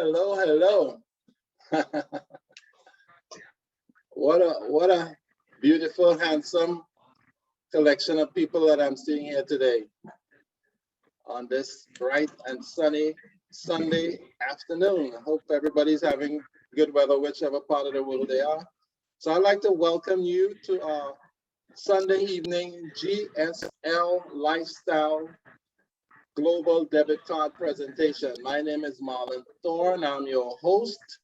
hello. What a beautiful, handsome collection of people that I'm seeing here today on this bright and sunny Sunday afternoon. I hope everybody's having good weather, whichever part of the world they are. So I'd like to welcome you to our Sunday evening GSL Lifestyle Global Debit Card Presentation. My name is Marlon Thorne. I'm your host.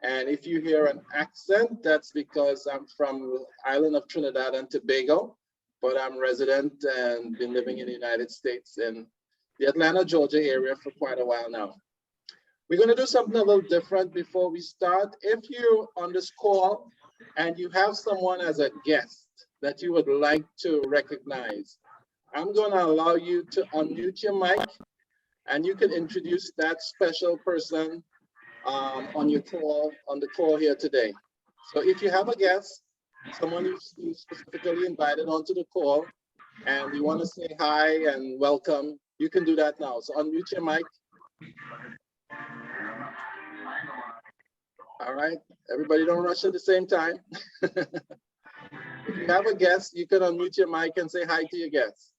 And if you hear an accent, that's because I'm from the island of Trinidad and Tobago, but I'm resident and been living in the United States in the Atlanta, Georgia area for quite a while now. We're going to do something a little different before we start. If you're on this call and you have someone as a guest that you would like to recognize, I'm going to allow you to unmute your mic and you can introduce that special person on the call here today. So if you have a guest, someone you specifically invited onto the call, and you want to say hi and welcome, you can do that now. So unmute your mic. All right, everybody don't rush at the same time. If you have a guest, you can unmute your mic and say hi to your guest.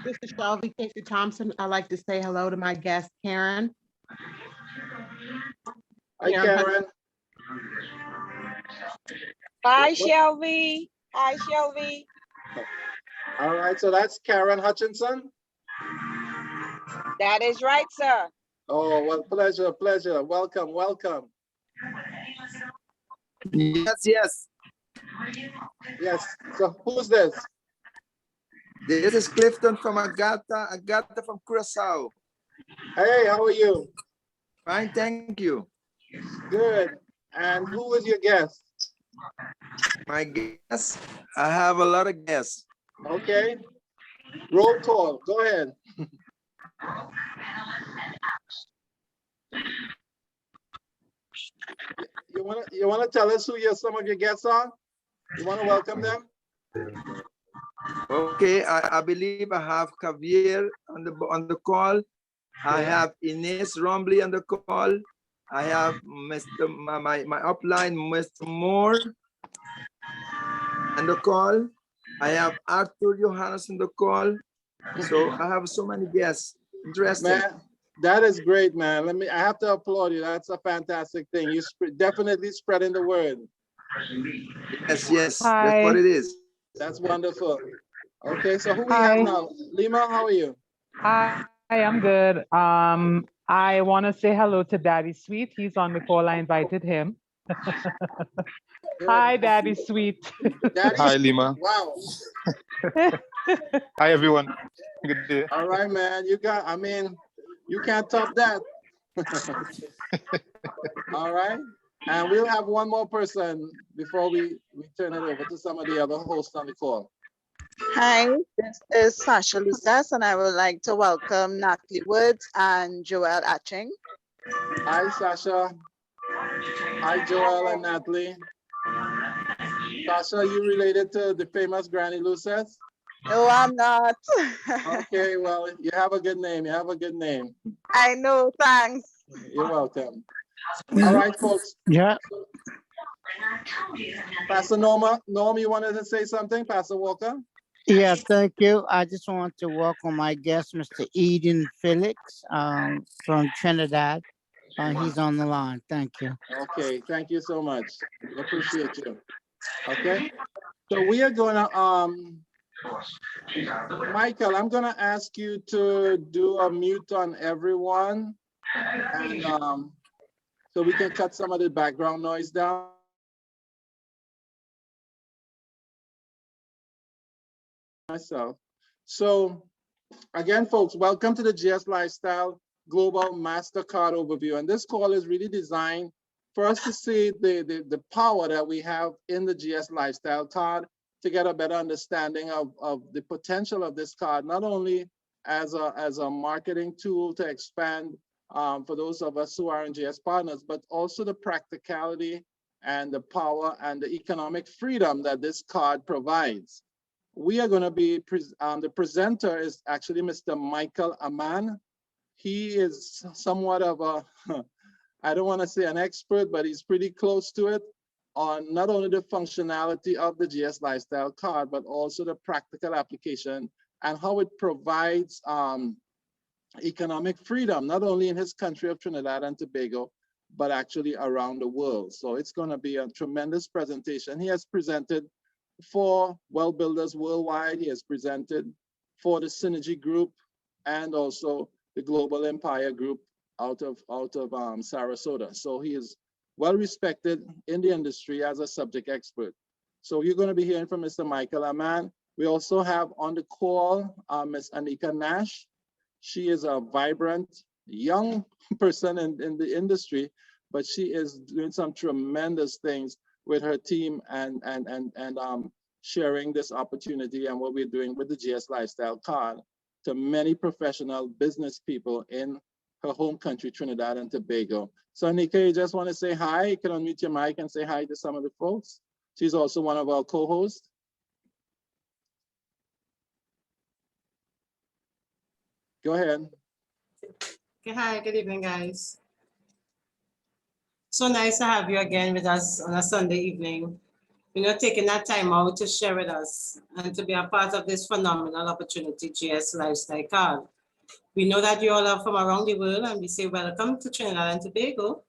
This is Shelby Casey Thompson. I'd like to say hello to my guest, Karen. Hi, Karen. Hi, Shelby. Hi, Shelby. All right, so that's Karen Hutchinson. That is right, sir. Oh, well, pleasure. Welcome. Yes. Yes, so who's this? This is Clifton from Agata from Curacao. Hey, how are you? Fine, thank you. Good. And who is your guest? My guests, I have a lot of guests. Okay. Roll call. Go ahead. You wanna tell us who some of your guests are? You wanna welcome them? Okay, I believe I have Javier on the call. I have Ines Rombly on the call. I have Mr. my upline, Mr. Moore on the call. I have Arthur Johannes on the call. So I have so many guests. Interesting. Man, that is great, man. I have to applaud you. That's a fantastic thing. You definitely spreading the word. Yes, Hi. That's what it is. That's wonderful. Okay, so who we have now? Lima, how are you? Hi, I'm good. I want to say hello to Daddy Sweet. He's on the call. I invited him. Hi, Daddy Sweet. Daddy, Hi, Lima. wow. Hi, everyone. Good day. All right, man. You can't top that. All right. And we'll have one more person before we turn it over to some of the other hosts on the call. Hi, this is Sasha Lucas, and I would like to welcome Natalie Woods and Joel Atching. Hi, Sasha. Hi, Joel and Natalie. Sasha, you related to the famous Granny Lucas? No, I'm not. Okay, well, you have a good name. I know, thanks. You're welcome. All right, folks. Yeah. Pastor Norm, you wanted to say something, Pastor Walker? Yeah, thank you. I just want to welcome my guest, Mr. Eden Felix, from Trinidad. He's on the line. Thank you. Okay, thank you so much. We appreciate you. Okay, so we are gonna Michael, I'm gonna ask you to do a mute on everyone, and so we can cut some of the background noise down. Myself. So again, folks, welcome to the GS Lifestyle Global Mastercard Overview. And this call is really designed for us to see the power that we have in the GS Lifestyle card, to get a better understanding of the potential of this card, not only as a marketing tool to expand for those of us who are in GS partners, but also the practicality and the power and the economic freedom that this card provides. We are going to be, the presenter is actually Mr. Michael Aman. He is somewhat of a, I don't want to say an expert, but he's pretty close to it on not only the functionality of the GS Lifestyle Card, but also the practical application and how it provides economic freedom, not only in his country of Trinidad and Tobago, but actually around the world. So it's going to be a tremendous presentation. He has presented for Well Builders Worldwide. He has presented for the Synergy Group and also the Global Empire Group out of Sarasota. So he is well respected in the industry as a subject expert. So you're going to be hearing from Mr. Michael Aman. We also have on the call Ms. Anika Nash. She is a vibrant young person in the industry, but she is doing some tremendous things with her team and sharing this opportunity and what we're doing with the GS Lifestyle Card to many professional business people in her home country, Trinidad and Tobago. So Anika, you just want to say hi? You can unmute your mic and say hi to some of the folks. She's also one of our co-hosts. Go ahead. Okay, hi, good evening, guys. So nice to have you again with us on a Sunday evening. You know, taking that time out to share with us and to be a part of this phenomenal opportunity, GS Lifestyle Card. We know that you all are from around the world and we say welcome to Trinidad and Tobago.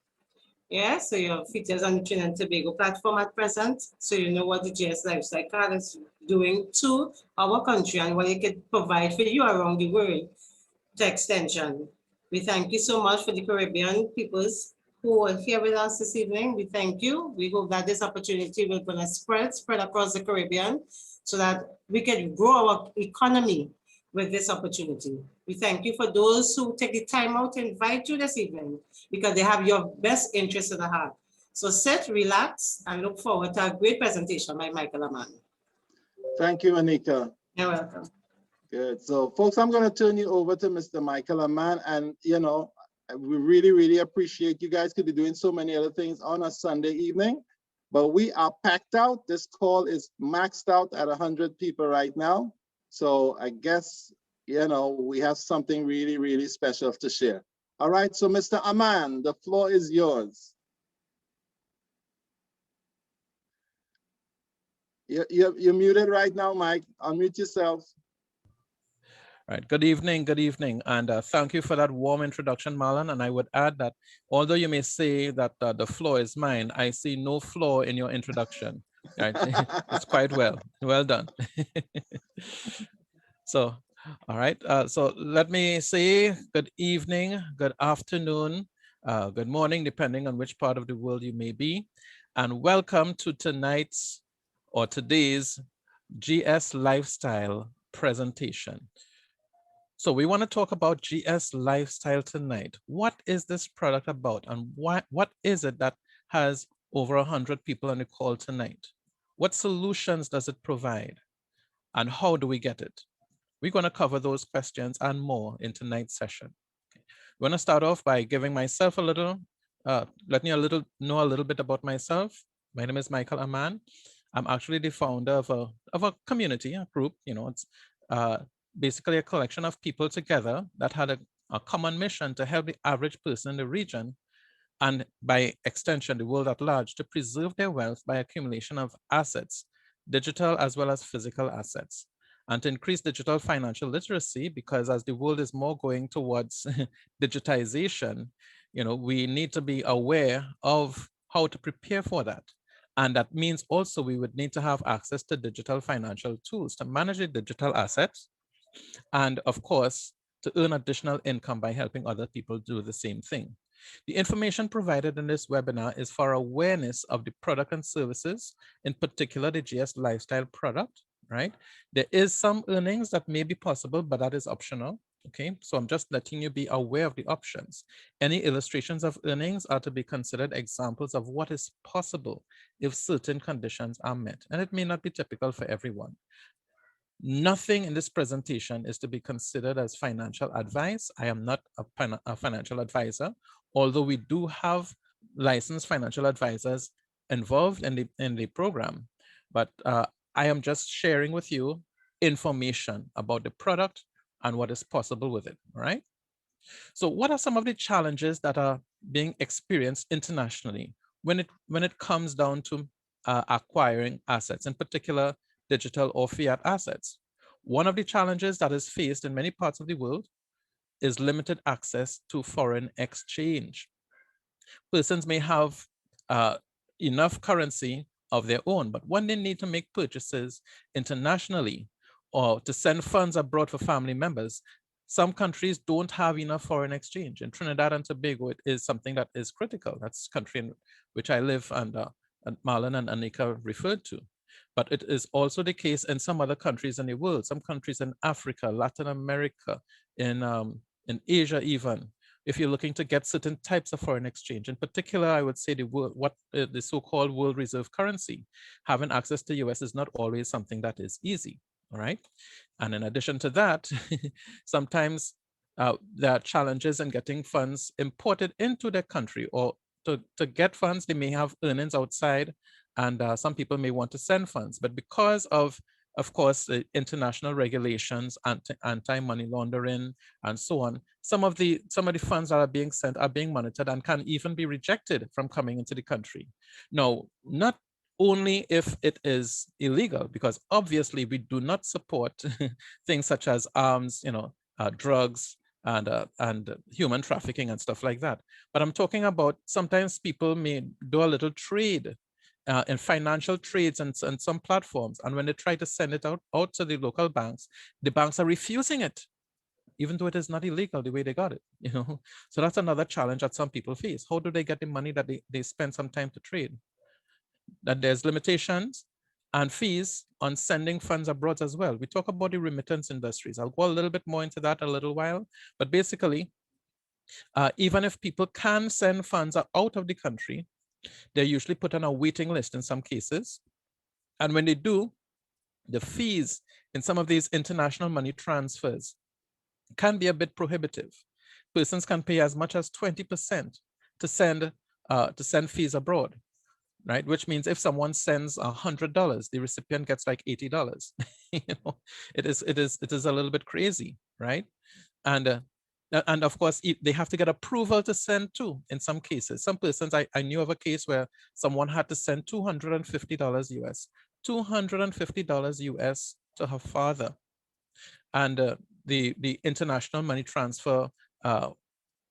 Yeah, so your features on the Trinidad and Tobago platform at present. So you know what the GS Lifestyle Card is doing to our country and what it could provide for you around the world to extension. We thank you so much for the Caribbean peoples who are here with us this evening. We thank you. We hope that this opportunity will gonna spread across the Caribbean so that we can grow our economy with this opportunity. We thank you for those who take the time out to invite you this evening because they have your best interest at the heart. So sit, relax, and look forward to a great presentation by Michael Aman. Thank you, Anika. You're welcome. Good. So folks, I'm going to turn you over to Mr. Michael Aman. And, you know, we really, really appreciate you guys could be doing so many other things on a Sunday evening, but we are packed out. This call is maxed out at 100 people right now. So I guess, you know, we have something really, really special to share. All right. So Mr. Aman, the floor is yours. You're muted right now, Mike. Unmute yourself. Right. Good evening, and thank you for that warm introduction, Marlon. And I would add that although you may say that the floor is mine, I see no flaw in your introduction. Right. It's quite well done. So, all right. So let me say good evening, good afternoon, good morning, depending on which part of the world you may be, and welcome to tonight's or today's GS Lifestyle presentation. So we want to talk about GS Lifestyle tonight. What is this product about and what is it that has over 100 people on the call tonight? What solutions does it provide? And how do we get it? We're going to cover those questions and more in tonight's session. Okay. We're going to start off by giving myself a little, letting you know a little bit about myself. My name is Michael Aman. I'm actually the founder of a community, a group. You know, it's basically a collection of people together that had a common mission to help the average person in the region and by extension, the world at large, to preserve their wealth by accumulation of assets, digital as well as physical assets, and to increase digital financial literacy, because as the world is more going towards digitization, you know, we need to be aware of how to prepare for that. And that means also we would need to have access to digital financial tools to manage the digital assets, and of course, to earn additional income by helping other people do the same thing. The information provided in this webinar is for awareness of the product and services, in particular the GS Lifestyle product, right? There is some earnings that may be possible, but that is optional, okay? So I'm just letting you be aware of the options. Any illustrations of earnings are to be considered examples of what is possible if certain conditions are met, and it may not be typical for everyone. Nothing in this presentation is to be considered as financial advice. I am not a financial advisor, although we do have licensed financial advisors involved in the program. But I am just sharing with you information about the product and what is possible with it, all right? So what are some of the challenges that are being experienced internationally when it comes down to acquiring assets, in particular digital or fiat assets? One of the challenges that is faced in many parts of the world is limited access to foreign exchange. Persons may have enough currency of their own, but when they need to make purchases internationally or to send funds abroad for family members, some countries don't have enough foreign exchange. In Trinidad and Tobago, it is something that is critical. That's the country in which I live and Marlon and Anika referred to. But it is also the case in some other countries in the world, some countries in Africa, Latin America, in Asia even. If you're looking to get certain types of foreign exchange, in particular, I would say the so-called world reserve currency, having access to US is not always something that is easy, all right? And in addition to that, sometimes there are challenges in getting funds imported into their country, or to get funds, they may have earnings outside, and some people may want to send funds, but because of course, the international regulations, anti-money laundering, and so on, some of the funds that are being sent are being monitored and can even be rejected from coming into the country. Now, not only if it is illegal, because obviously we do not support things such as arms, drugs, and human trafficking and stuff like that. But I'm talking about sometimes people may do a little trade in financial trades and some platforms. And when they try to send it out to the local banks, the banks are refusing it, even though it is not illegal the way they got it, So that's another challenge that some people face. How do they get the money that they spend some time to trade? That there's limitations and fees on sending funds abroad as well. We talk about the remittance industries. I'll go a little bit more into that a little while, but basically, even if people can send funds out of the country, they're usually put on a waiting list in some cases. And when they do, the fees in some of these international money transfers can be a bit prohibitive. Persons can pay as much as 20% to send fees abroad, right? Which means if someone sends $100, the recipient gets like $80. It is a little bit crazy, right? And of course, they have to get approval to send too, in some cases. Some persons, I knew of a case where someone had to send $250 US, $250 US to her father. And the international money transfer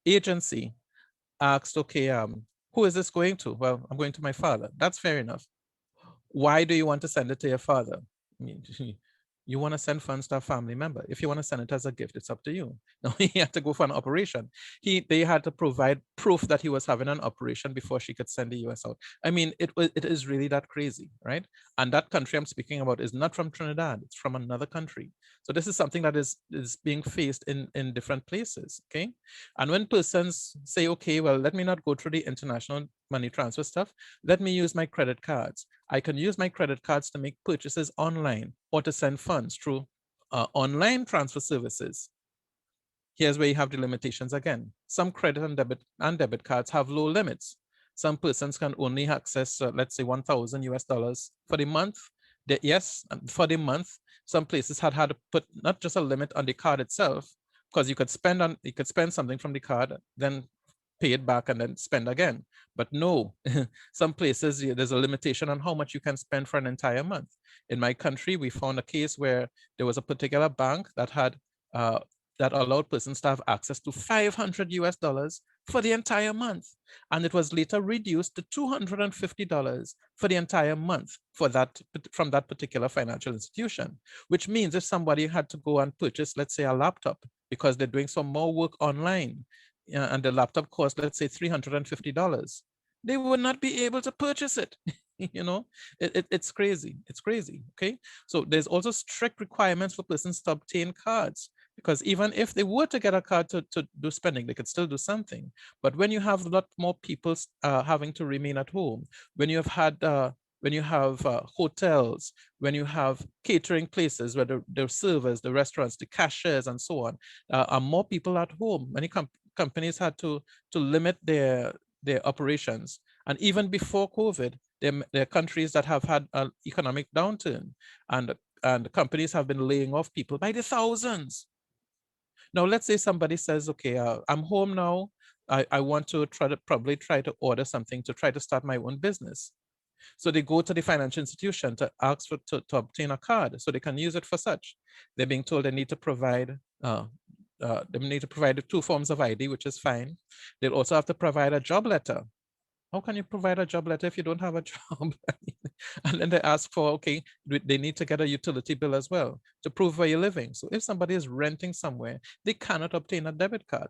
agency asked, okay, who is this going to? Well, I'm going to my father. That's fair enough. Why do you want to send it to your father? I mean, you want to send funds to a family member. If you want to send it as a gift, it's up to you. No, he had to go for an operation. They had to provide proof that he was having an operation before she could send the US out. I mean, it is really that crazy, right? And that country I'm speaking about is not from Trinidad, it's from another country. So this is something that is being faced in different places, okay? And when persons say, okay, well, let me not go through the international money transfer stuff, let me use my credit cards. I can use my credit cards to make purchases online or to send funds through online transfer services. Here's where you have the limitations again. Some credit and debit cards have low limits. Some persons can only access, let's say, $1,000 US for the month. Yes, for the month. Some places had to put not just a limit on the card itself, because you could spend something from the card, then pay it back and then spend again. But no, some places there's a limitation on how much you can spend for an entire month. In my country, we found a case where there was a particular bank that had that allowed persons to have access to $500 US for the entire month. And it was later reduced to $250 for the entire month from that particular financial institution, which means if somebody had to go and purchase, let's say, a laptop because they're doing some more work online, and the laptop costs, let's say, $350, they would not be able to purchase it. It's crazy. It's crazy. Okay. So there's also strict requirements for persons to obtain cards, because even if they were to get a card to do spending, they could still do something. But when you have a lot more people having to remain at home, when you have hotels, when you have catering places where the servers, the restaurants, the cashiers, and so on, are more people at home, many companies had to limit their operations. And even before COVID, there are countries that have had an economic downturn, and companies have been laying off people by the thousands. Now, let's say somebody says, okay, I'm home now. I want to probably try to order something to try to start my own business. So they go to the financial institution to ask to obtain a card so they can use it for such. They're being told they need to provide the 2 forms of ID, which is fine. They'll also have to provide a job letter. How can you provide a job letter if you don't have a job? And then they ask for, okay, they need to get a utility bill as well to prove where you're living. So if somebody is renting somewhere, they cannot obtain a debit card.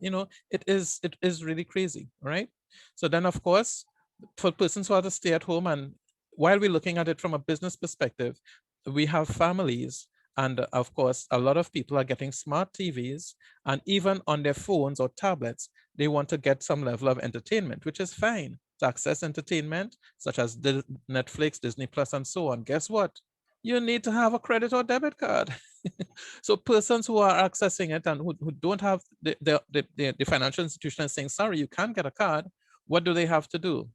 It is really crazy, right? So then, of course, for persons who have to stay at home, and while we're looking at it from a business perspective, we have families, and of course, a lot of people are getting smart TVs, and even on their phones or tablets, they want to get some level of entertainment, which is fine. To access entertainment, such as Netflix, Disney Plus, and so on, guess what? You need to have a credit or debit card. So persons who are accessing it and who don't have the financial institution is saying, sorry, you can't get a card. What do they have to do?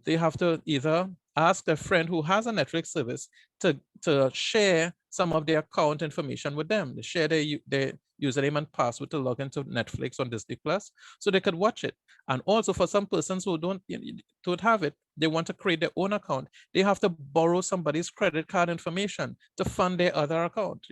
They have to either ask their friend who has a Netflix service to share some of their account information with them. They share their username and password to log into Netflix on Disney Plus so they could watch it. And also for some persons who don't have it, they want to create their own account. They have to borrow somebody's credit card information to fund their other account.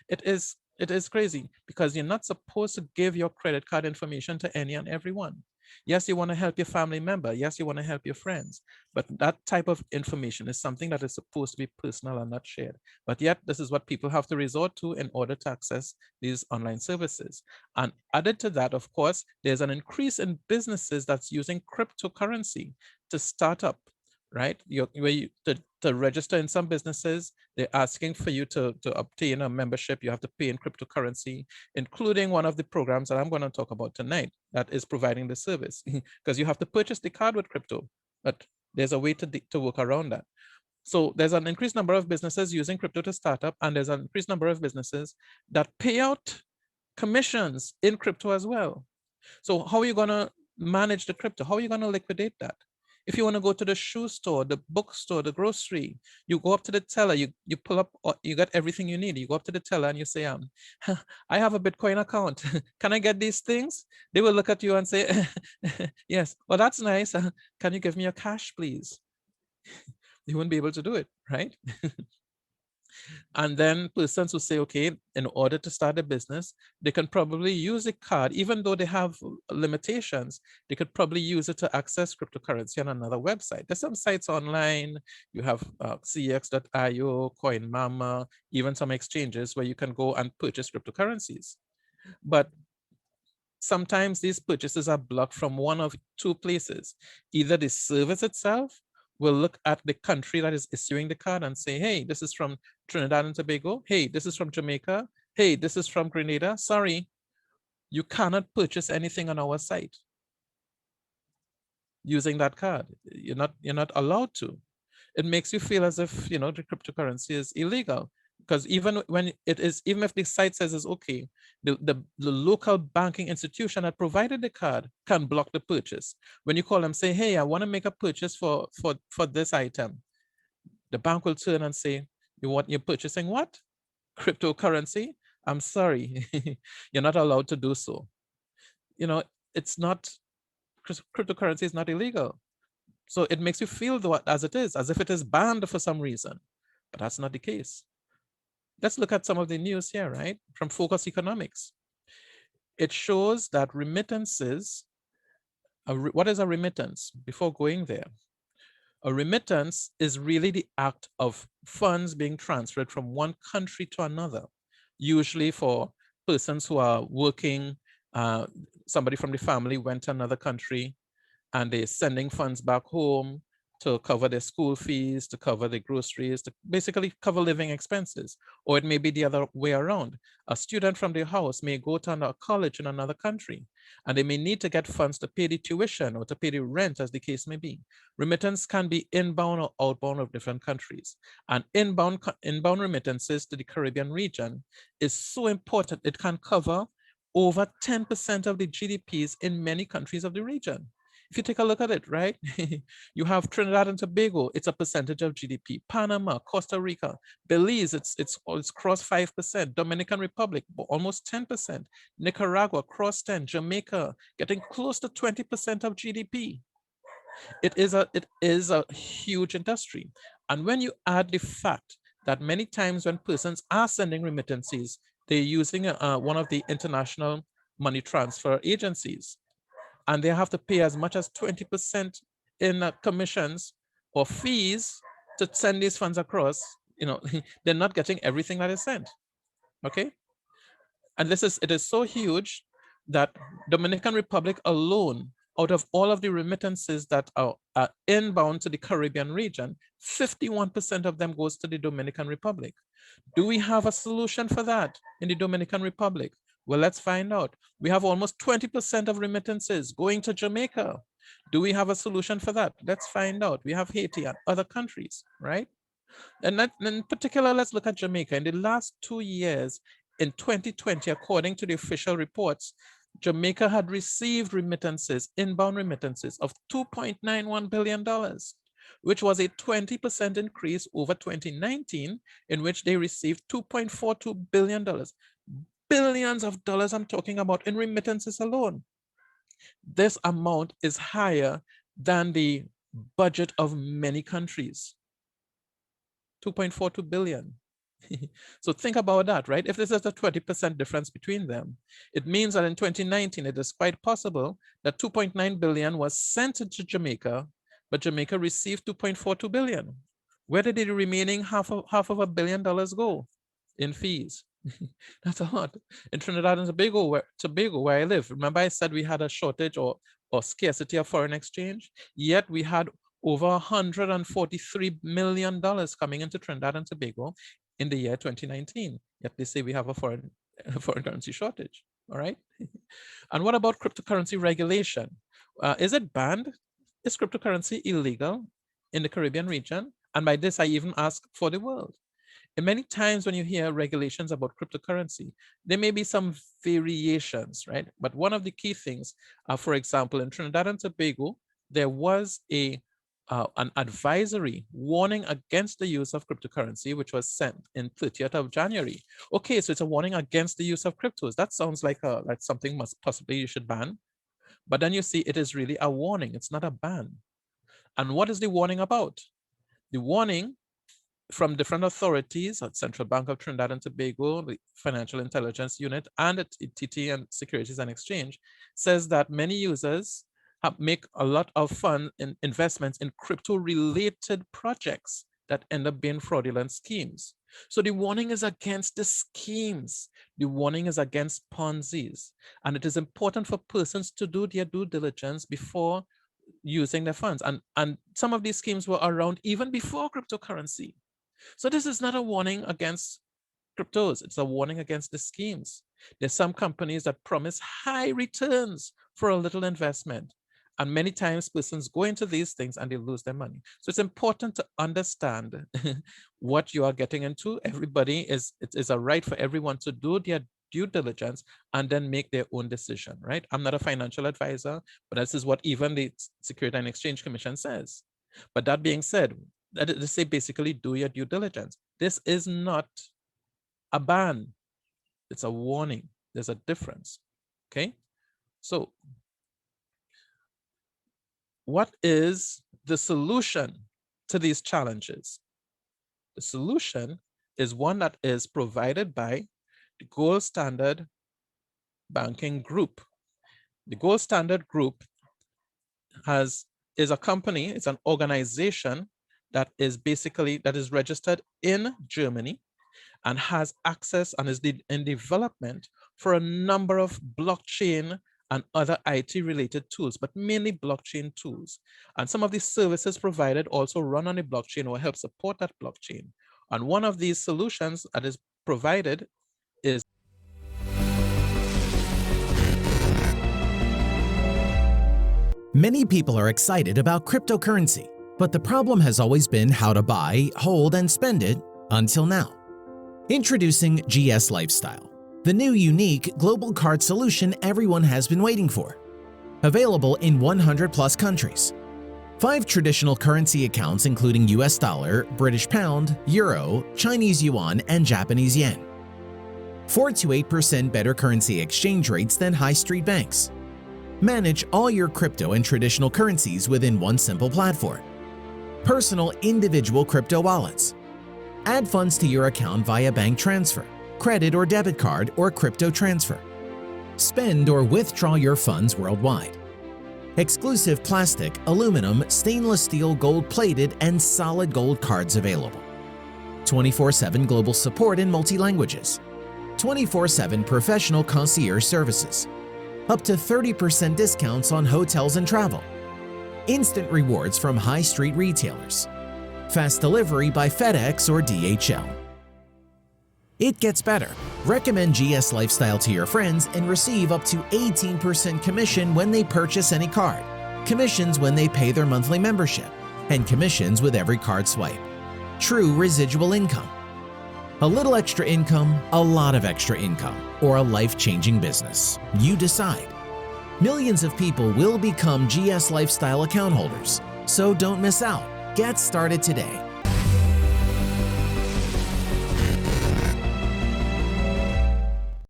It is crazy because you're not supposed to give your credit card information to any and everyone. Yes, you want to help your family member. Yes, you want to help your friends. But that type of information is something that is supposed to be personal and not shared. But yet, this is what people have to resort to in order to access these online services. And added to that, of course, there's an increase in businesses that's using cryptocurrency to start up, right? To register in some businesses, they're asking for you to obtain a membership. You have to pay in cryptocurrency, including one of the programs that I'm going to talk about tonight that is providing the service, because you have to purchase the card with crypto, but there's a way to work around that. So there's an increased number of businesses using crypto to start up, and there's an increased number of businesses that pay out commissions in crypto as well. So how are you going to manage the crypto? How are you going to liquidate that? If you want to go to the shoe store, the bookstore, the grocery, you go up to the teller, you pull up, you got everything you need. You go up to the teller and you say, I have a Bitcoin account. Can I get these things? They will look at you and say, yes, well, that's nice. Can you give me your cash, please? You won't be able to do it, right? And then persons who say, okay, in order to start a business, they can probably use a card, even though they have limitations, they could probably use it to access cryptocurrency on another website. There's some sites online. You have cx.io, CoinMama, even some exchanges where you can go and purchase cryptocurrencies. But sometimes these purchases are blocked from one of 2 places. Either the service itself will look at the country that is issuing the card and say, hey, this is from Trinidad and Tobago. Hey, this is from Jamaica. Hey, this is from Grenada. Sorry, you cannot purchase anything on our site using that card. You're not allowed to. It makes you feel as if, the cryptocurrency is illegal. Because even if the site says it's okay, the local banking institution that provided the card can block the purchase. When you call them, say, hey, I want to make a purchase for this item, the bank will turn and say, you're purchasing what? Cryptocurrency? I'm sorry, you're not allowed to do so. It's not, cryptocurrency is not illegal. So it makes you feel as if it is banned for some reason, but that's not the case. Let's look at some of the news here, right? From Focus Economics. It shows that remittances, what is a remittance? Before going there, a remittance is really the act of funds being transferred from one country to another, usually for persons who are working. Somebody from the family went to another country and they're sending funds back home to cover their school fees, to cover the groceries, to basically cover living expenses. Or it may be the other way around. A student from their house may go to a college in another country, and they may need to get funds to pay the tuition or to pay the rent, as the case may be. Remittance can be inbound or outbound of different countries. And inbound remittances to the Caribbean region is so important. It can cover over 10% of the GDPs in many countries of the region. If you take a look at it, right, you have Trinidad and Tobago, it's a percentage of GDP. Panama, Costa Rica, Belize, it's crossed 5%. Dominican Republic, almost 10%. Nicaragua, crossed 10. Jamaica, getting close to 20% of GDP. It is a huge industry. And when you add the fact that many times when persons are sending remittances, they're using one of the international money transfer agencies, and they have to pay as much as 20% in commissions or fees to send these funds across. They're not getting everything that is sent. Okay, and it is so huge that Dominican Republic alone, out of all of the remittances that are inbound to the Caribbean region, 51% of them goes to the Dominican Republic. Do we have a solution for that in the Dominican Republic? Well, let's find out. We have almost 20% of remittances going to Jamaica. Do we have a solution for that? Let's find out. We have Haiti and other countries, right? And in particular, let's look at Jamaica. In the last 2 years, in 2020, according to the official reports, Jamaica had received remittances, inbound remittances of $2.91 billion, which was a 20% increase over 2019, in which they received $2.42 billion. Billions of dollars I'm talking about in remittances alone. This amount is higher than the budget of many countries. 2.42 billion. So think about that, right? If this is a 20% difference between them, it means that in 2019, it is quite possible that 2.9 billion was sent to Jamaica, but Jamaica received 2.42 billion. Where did the remaining half of $1 billion go? In fees. That's a lot. In Trinidad and Tobago, where I live, remember I said we had a shortage or scarcity of foreign exchange, yet we had over $143 million coming into Trinidad and Tobago in the year 2019. Yet they say we have a foreign currency shortage. All right. And what about cryptocurrency regulation? Is it banned? Is cryptocurrency illegal in the Caribbean region? And by this, I even ask for the world. And many times when you hear regulations about cryptocurrency, there may be some variations, right? But one of the key things, for example, in Trinidad and Tobago, there was an advisory warning against the use of cryptocurrency, which was sent in 30th of January. Okay, so it's a warning against the use of cryptos. That sounds like something possibly you should ban. But then you see it is really a warning. It's not a ban. And what is the warning about? The warning from different authorities at Central Bank of Trinidad and Tobago, the Financial Intelligence Unit, and at TT and Securities and Exchange says that many users make a lot of fun in investments in crypto-related projects that end up being fraudulent schemes. So the warning is against the schemes. The warning is against Ponzi's. And it is important for persons to do their due diligence before using their funds. And some of these schemes were around even before cryptocurrency. So this is not a warning against cryptos. It's a warning against the schemes. There's some companies that promise high returns for a little investment. And many times persons go into these things and they lose their money. So it's important to understand what you are getting into. It is a right for everyone to do their due diligence and then make their own decision, right? I'm not a financial advisor, but this is what even the Securities and Exchange Commission says. But that being said, they say basically do your due diligence. This is not a ban. It's a warning. There's a difference, okay? So what is the solution to these challenges? The solution is one that is provided by the Gold Standard Banking Group. The Gold Standard Group is a company, it's an organization that is registered in Germany and has access and is in development for a number of blockchain and other IT-related tools, but mainly blockchain tools. And some of these services provided also run on a blockchain or help support that blockchain. And one of these solutions that is provided is Many people are excited about cryptocurrency, but the problem has always been how to buy, hold, and spend it until now. Introducing GS Lifestyle, the new unique global card solution everyone has been waiting for. Available in 100 plus countries. 5 traditional currency accounts including US dollar, British pound, euro, Chinese yuan, and Japanese yen. 4 to 8% better currency exchange rates than high street banks. Manage all your crypto and traditional currencies within one simple platform. Personal individual crypto wallets. Add funds to your account via bank transfer, credit or debit card, or crypto transfer. Spend or withdraw your funds worldwide. Exclusive plastic, aluminum, stainless steel, gold-plated, and solid gold cards available. 24/7 global support in multi-languages. 24/7 professional concierge services. Up to 30% discounts on hotels and travel. Instant rewards from high street retailers. Fast delivery by FedEx or DHL. It gets better. Recommend GS Lifestyle to your friends and receive up to 18% commission when they purchase any card, commissions when they pay their monthly membership, and commissions with every card swipe. True residual income. A little extra income, a lot of extra income, or a life-changing business. You decide. Millions of people will become GS Lifestyle account holders, so don't miss out. Get started today.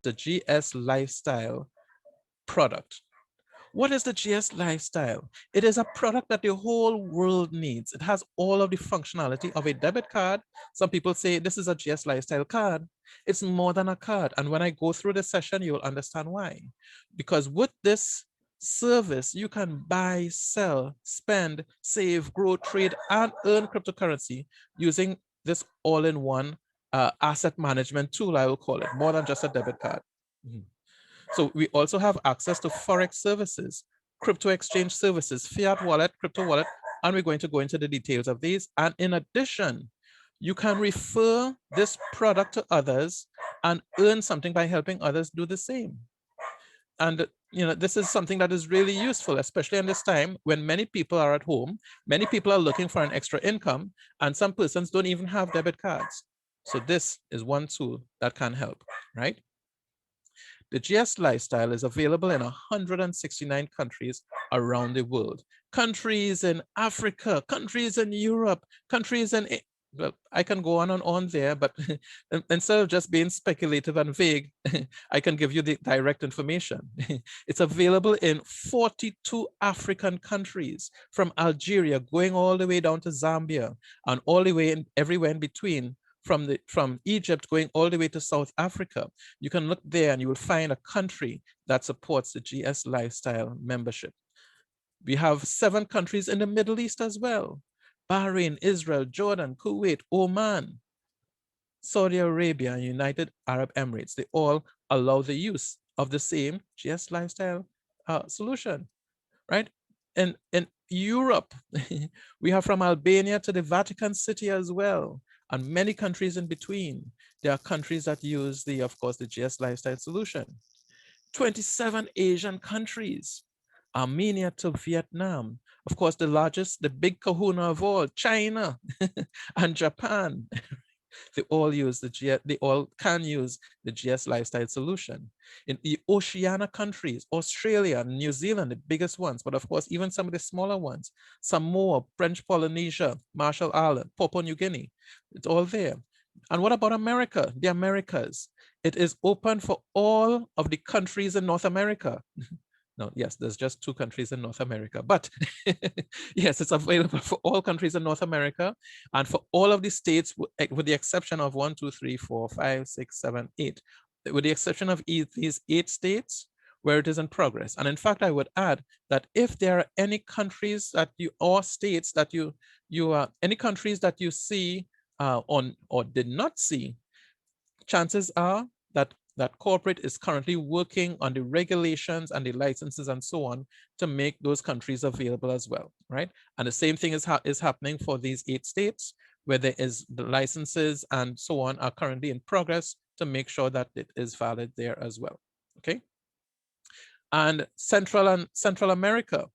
The GS Lifestyle product. What is the GS Lifestyle? It is a product that the whole world needs. It has all of the functionality of a debit card. Some people say this is a GS Lifestyle card. It's more than a card. And when I go through the session, you'll understand why. Because with this service, you can buy, sell, spend, save, grow, trade, and earn cryptocurrency using this all-in-one asset management tool, I will call it, more than just a debit card. So we also have access to Forex services, crypto exchange services, fiat wallet, crypto wallet, and we're going to go into the details of these. And in addition, you can refer this product to others and earn something by helping others do the same. And this is something that is really useful, especially in this time when many people are at home, many people are looking for an extra income, and some persons don't even have debit cards. So this is one tool that can help, right? The GS Lifestyle is available in 169 countries around the world. Countries in Africa, countries in Europe, countries in, well, I can go on and on there, but instead of just being speculative and vague, I can give you the direct information. It's available in 42 African countries, from Algeria going all the way down to Zambia, and all the way everywhere in between. From Egypt going all the way to South Africa. You can look there and you will find a country that supports the GS Lifestyle membership. We have 7 countries in the Middle East as well: Bahrain, Israel, Jordan, Kuwait, Oman, Saudi Arabia, and United Arab Emirates. They all allow the use of the same GS Lifestyle solution, right? And in Europe, we have from Albania to the Vatican City as well, and many countries in between. There are countries that use of course, the GS Lifestyle solution. 27 Asian countries, Armenia to Vietnam. Of course, the big kahuna of all, China and Japan. They all can use the GS Lifestyle solution. In the Oceania countries, Australia, New Zealand, the biggest ones, but of course, even some of the smaller ones, Samoa, French Polynesia, Marshall Islands, Papua New Guinea, it's all there. And what about America, the Americas? It is open for all of the countries in North America. No, yes, there's just 2 countries in North America, but yes, it's available for all countries in North America and for all of the states, with the exception of 1, 2, 3, 4, 5, 6, 7, 8, with the exception of these 8 states where it is in progress. And in fact, I would add that if there are any countries that states that any countries that you see or did not see, chances are that corporate is currently working on the regulations and the licenses and so on to make those countries available as well, right? And the same thing is happening for these 8 states, where the licenses and so on are currently in progress to make sure that it is valid there as well, okay? And Central America,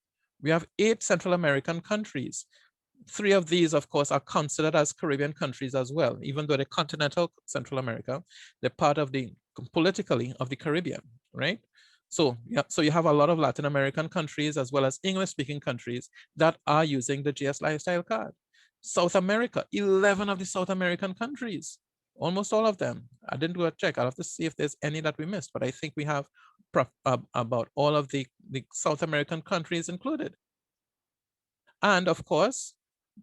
we have 8 Central American countries. 3 of these, of course, are considered as Caribbean countries as well, even though they're continental Central America, they're part of politically of the Caribbean, right? So, yeah, so you have a lot of Latin American countries as well as English-speaking countries that are using the GS Lifestyle Card. South America, 11 of the South American countries, almost all of them. I didn't go check. I'll have to see if there's any that we missed, but I think we have about all of the South American countries included. And of course,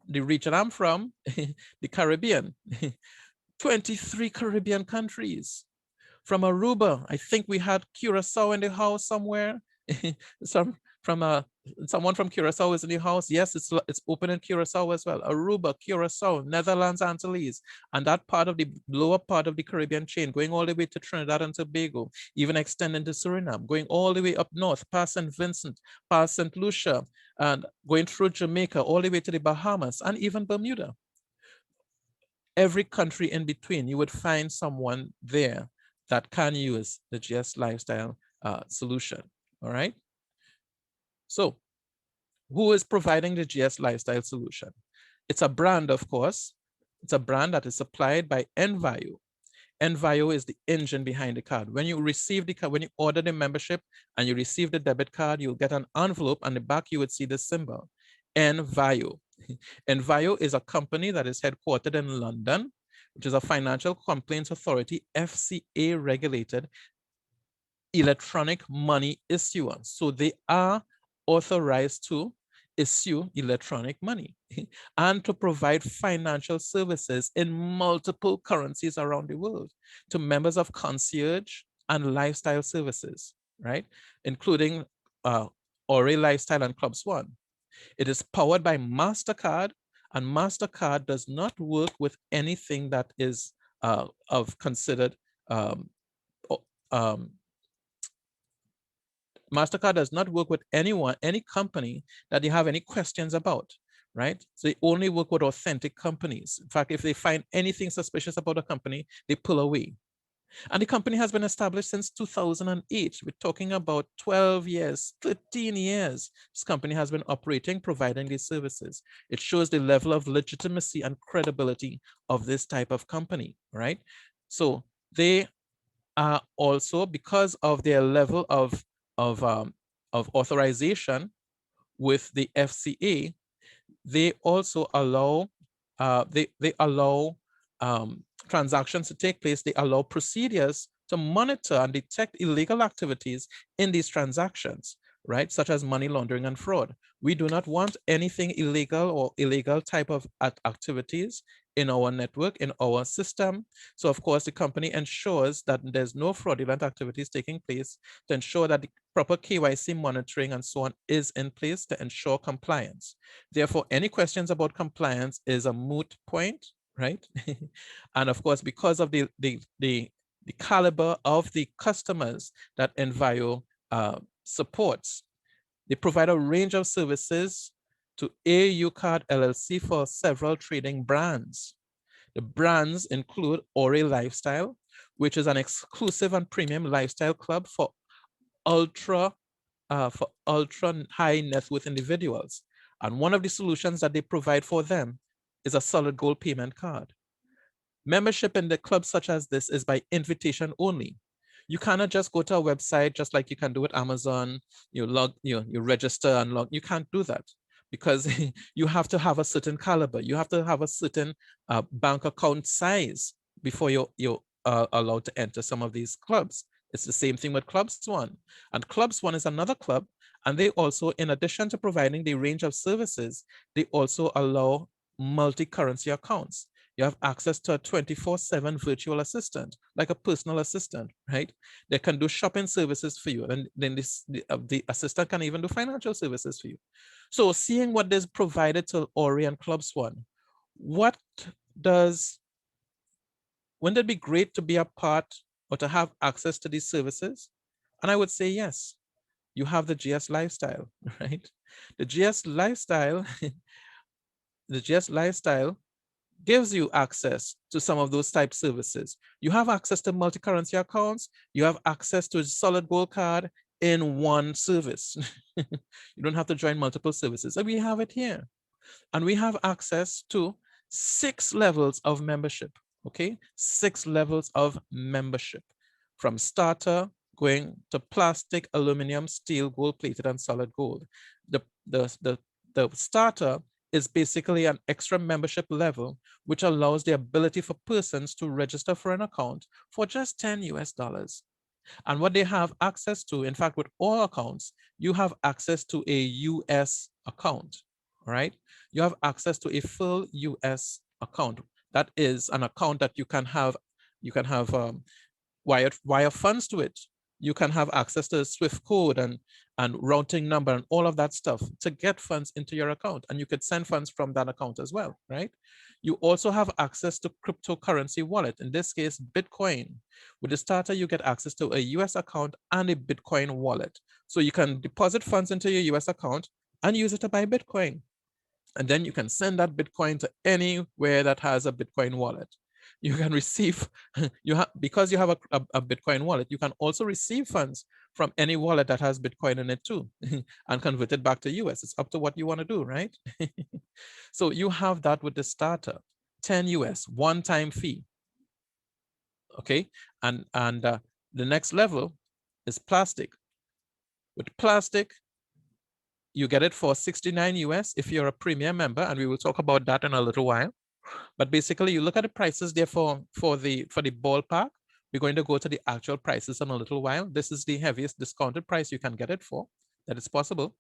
the region I'm from, the Caribbean, 23 Caribbean countries. From Aruba, I think we had Curacao in the house somewhere. Someone from Curacao is in the house. Yes, it's open in Curacao as well. Aruba, Curacao, Netherlands, Antilles, and that part of the lower part of the Caribbean chain, going all the way to Trinidad and Tobago, even extending to Suriname, going all the way up north, past St. Vincent, past St. Lucia, and going through Jamaica, all the way to the Bahamas, and even Bermuda. Every country in between, you would find someone there that can use the GS Lifestyle solution, all right? So who is providing the GS Lifestyle solution? It's a brand, of course. It's a brand that is supplied by Envio. Envio is the engine behind the card. When you receive the card, when you order the membership and you receive the debit card, you'll get an envelope, and the back you would see the symbol, Envio. Envio is a company that is headquartered in London, which is a Financial Complaints Authority, FCA regulated electronic money issuance. So they are authorized to issue electronic money and to provide financial services in multiple currencies around the world to members of concierge and lifestyle services, right? Including Ore Lifestyle and Club Swan. It is powered by Mastercard, and Mastercard does not work with anything that is considered Mastercard does not work with anyone, any company that they have any questions about, right? So they only work with authentic companies. In fact, if they find anything suspicious about a company, they pull away. And the company has been established since 2008. We're talking about 12 years, 13 years. This company has been operating, providing these services. It shows the level of legitimacy and credibility of this type of company, right? So they are also, because of their level of authorization with the FCA, they also allow they allow transactions to take place. They allow procedures to monitor and detect illegal activities in these transactions, right? Such as money laundering and fraud. We do not want anything illegal or illegal type of activities in our network, in our system. So of course, the company ensures that there's no fraudulent activities taking place, to ensure that the proper KYC monitoring and so on is in place to ensure compliance. Therefore, any questions about compliance is a moot point, right? And of course, because of the caliber of the customers that Envio supports, they provide a range of services to AU Card LLC for several trading brands. The brands include Ore Lifestyle, which is an exclusive and premium lifestyle club for ultra high net worth individuals. And one of the solutions that they provide for them is a solid gold payment card. Membership in the club such as this is by invitation only. You cannot just go to a website just like you can do with Amazon. You register and log. You can't do that because you have to have a certain caliber. You have to have a certain bank account size before you're allowed to enter some of these clubs. It's the same thing with Club Swan. And Club Swan is another club. And they also, in addition to providing the range of services, they also allow multi-currency accounts. You have access to a 24/7 virtual assistant, like a personal assistant, right? They can do shopping services for you. And then the assistant can even do financial services for you. So seeing what is provided to Ore and Club Swan, wouldn't it be great to be a part or to have access to these services? And I would say, yes, you have the GS Lifestyle, right? The GS Lifestyle, the GS Lifestyle gives you access to some of those type services. You have access to multi-currency accounts. You have access to a solid gold card in one service. You don't have to join multiple services. And we have it here. And we have access to 6 levels of membership, okay? 6 levels of membership, from starter going to plastic, aluminum, steel, gold plated, and solid gold. The starter is basically an extra membership level, which allows the ability for persons to register for an account for just $10 US. And what they have access to, in fact, with all accounts, you have access to a US account, right? You have access to a full US account. That is an account that you can have wire funds to it. You can have access to SWIFT code and routing number and all of that stuff to get funds into your account. And you could send funds from that account as well, right? You also have access to cryptocurrency wallet, in this case, Bitcoin. With the starter, you get access to a US account and a Bitcoin wallet. So you can deposit funds into your US account and use it to buy Bitcoin. And then you can send that Bitcoin to anywhere that has a Bitcoin wallet. You can receive, because you have a Bitcoin wallet, you can also receive funds from any wallet that has Bitcoin in it too, and convert it back to US. It's up to what you want to do, right? So you have that with the starter, 10 US, one-time fee. Okay, and the next level is plastic. With plastic, you get it for 69 US if you're a premium member, and we will talk about that in a little while. But basically, you look at the prices there for the ballpark. We're going to go to the actual prices in a little while. This is the heaviest discounted price you can get it for. That is possible.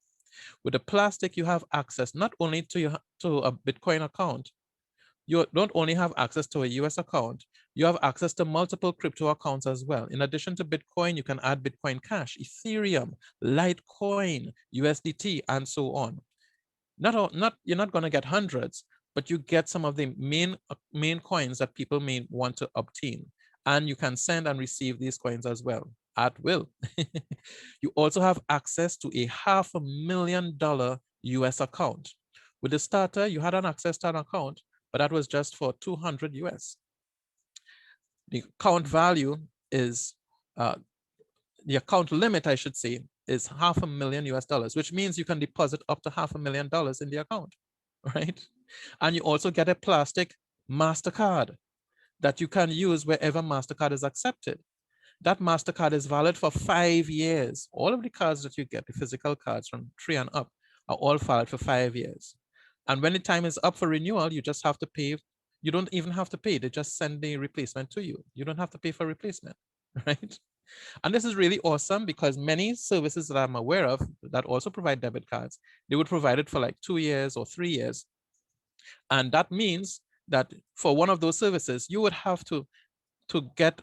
With the plastic, you have access not only to a Bitcoin account. You don't only have access to a US account, you have access to multiple crypto accounts as well. In addition to Bitcoin, you can add Bitcoin Cash, Ethereum, Litecoin, USDT, and so on. You're not going to get hundreds, but you get some of the main coins that people may want to obtain. And you can send and receive these coins as well at will. You also have access to a $500,000 US account. With the starter, you had an access to an account, but that was just for 200 US. The account value is, the account limit, I should say, is $500,000 US, which means you can deposit up to $500,000 in the account, right? And you also get a plastic Mastercard that you can use wherever Mastercard is accepted. That Mastercard is valid for 5 years. All of the cards that you get, the physical cards from 3 and up, are all valid for 5 years. And when the time is up for renewal, you just have to pay. You don't even have to pay. They just send the replacement to you. You don't have to pay for replacement, right? And this is really awesome because many services that I'm aware of that also provide debit cards, they would provide it for like 2 years or 3 years. And that means that for one of those services, you would have to get,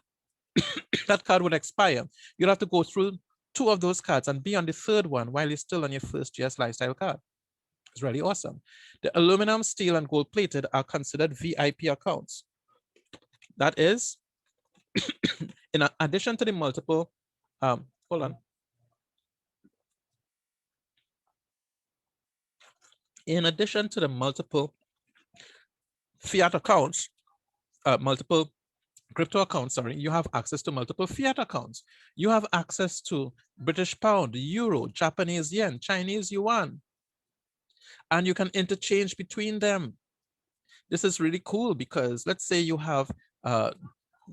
that card would expire. You'd have to go through 2 of those cards and be on the 3rd one while you're still on your first GS Lifestyle card. It's really awesome. The aluminum, steel, and gold plated are considered VIP accounts. That is, in addition to the multiple, hold on. In addition to the multiple fiat accounts, multiple crypto accounts, sorry, you have access to multiple fiat accounts. You have access to British pound, euro, Japanese yen, Chinese yuan, and you can interchange between them. This is really cool because let's say you have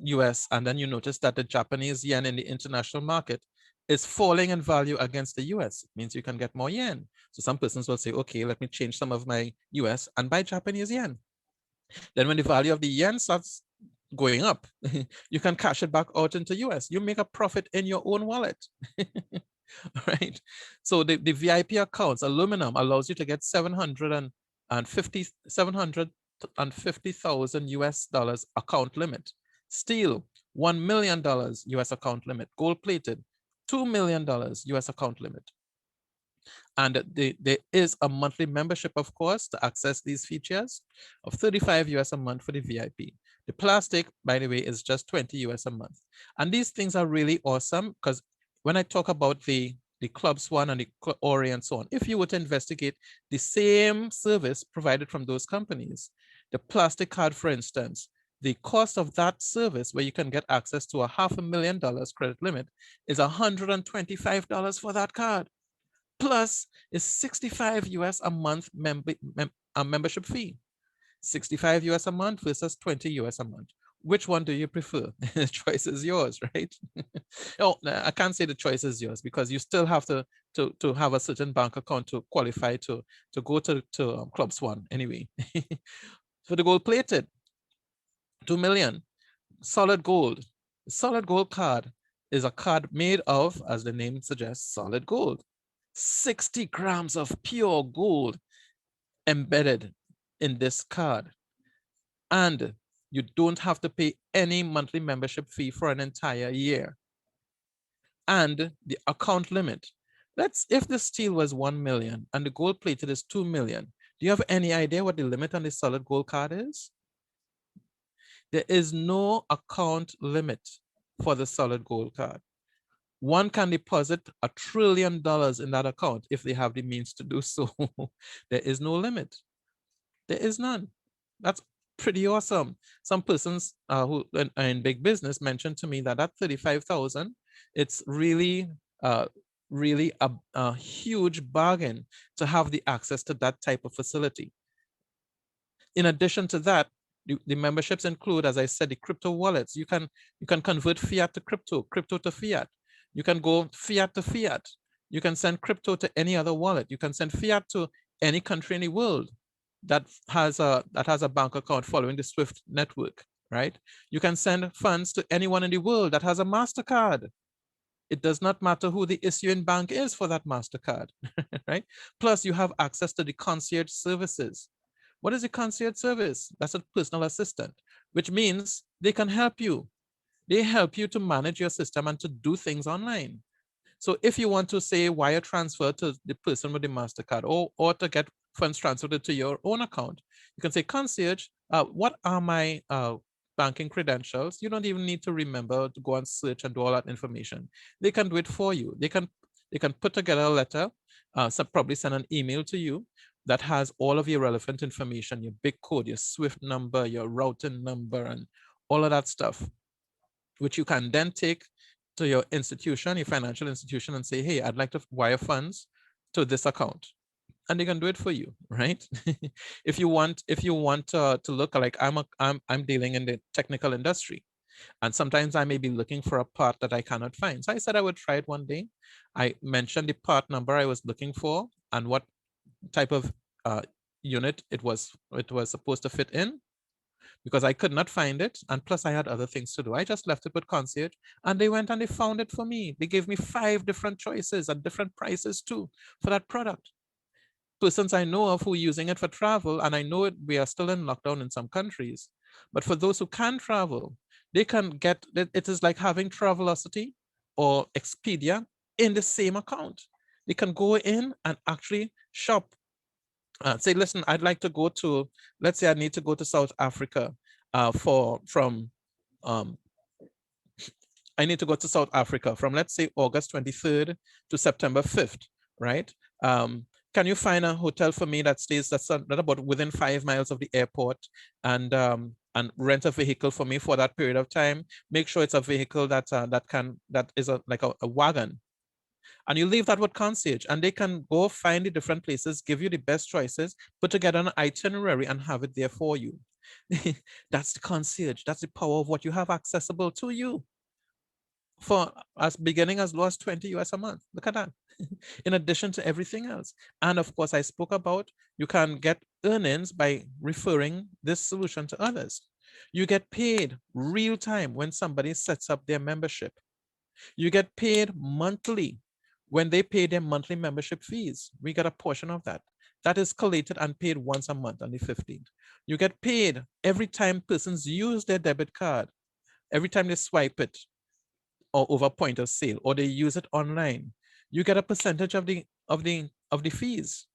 US and then you notice that the Japanese yen in the international market is falling in value against the US. It means you can get more yen. So some persons will say, okay, let me change some of my US and buy Japanese yen. Then when the value of the yen starts going up, you can cash it back out into US. You make a profit in your own wallet, right? So the VIP accounts, aluminum allows you to get $750,000 US account limit. Steel, $1 million US account limit. Gold plated, $2 million US account limit. And there is a monthly membership, of course, to access these features of 35 US a month for the VIP. The plastic, by the way, is just 20 US a month. And these things are really awesome because when I talk about the Club Swan and the Ori and so on, if you were to investigate the same service provided from those companies, the plastic card, for instance, the cost of that service where you can get access to a $500,000 credit limit is $125 for that card. Plus is 65 US a month membership fee. 65 US a month versus 20 US a month. Which one do you prefer? The choice is yours, right? Oh, I can't say the choice is yours because you still have to have a certain bank account to qualify to go to Club Swan anyway. For the gold plated, 2 million, solid gold. Solid gold card is a card made of, as the name suggests, solid gold. 60 grams of pure gold embedded in this card. And you don't have to pay any monthly membership fee for an entire year. And the account limit. If the steel was 1 million and the gold plated is 2 million, do you have any idea what the limit on the solid gold card is? There is no account limit for the solid gold card. One can deposit $1 trillion in that account if they have the means to do so. There is no limit. There is none. That's pretty awesome. Some persons who are in big business mentioned to me that at 35,000, it's really a huge bargain to have the access to that type of facility. In addition to that, the memberships include, as I said, the crypto wallets. You can convert fiat to crypto, crypto to fiat. You can go fiat to fiat. You can send crypto to any other wallet. You can send fiat to any country in the world that has a bank account following the SWIFT network, right? You can send funds to anyone in the world that has a MasterCard. It does not matter who the issuing bank is for that MasterCard, right? Plus, you have access to the concierge services. What is a concierge service? That's a personal assistant, which means they can help you. They help you to manage your system and to do things online. So if you want to say wire transfer to the person with the MasterCard or to get funds transferred to your own account, you can say, concierge, what are my banking credentials? You don't even need to remember to go and search and do all that information. They can do it for you. They can put together a letter, probably send an email to you that has all of your relevant information, your big code, your SWIFT number, your routing number, and all of that stuff, which you can then take to your institution, your financial institution, and say, hey, I'd like to wire funds to this account. And they can do it for you, right? If you want to look like I'm dealing in the technical industry, and sometimes I may be looking for a part that I cannot find. So I said I would try it one day. I mentioned the part number I was looking for and what type of unit it was supposed to fit in, because I could not find it. And plus I had other things to do. I just left it with concierge and they went and they found it for me. They gave me 5 different choices at different prices too for that product. Persons I know of who are using it for travel, and I know we are still in lockdown in some countries, but for those who can travel, they can get, it is like having Travelocity or Expedia in the same account. They can go in and actually shop. Say, listen, I'd like to go to, let's say I need to go to South Africa I need to go to South Africa from, let's say, August 23rd to September 5th, right? Can you find a hotel for me that's about within 5 miles of the airport, and rent a vehicle for me for that period of time? Make sure it's a vehicle that is like a wagon. And you leave that with concierge, and they can go find the different places, give you the best choices, put together an itinerary, and have it there for you. That's the concierge. That's the power of what you have accessible to you for as beginning as low as 20 US a month. Look at that. In addition to everything else. And of course, I spoke about you can get earnings by referring this solution to others. You get paid real time when somebody sets up their membership. You get paid monthly when they pay their monthly membership fees. We get a portion of that. That is collated and paid once a month on the 15th. You get paid every time persons use their debit card, every time they swipe it or over point of sale, or they use it online. You get a percentage of the fees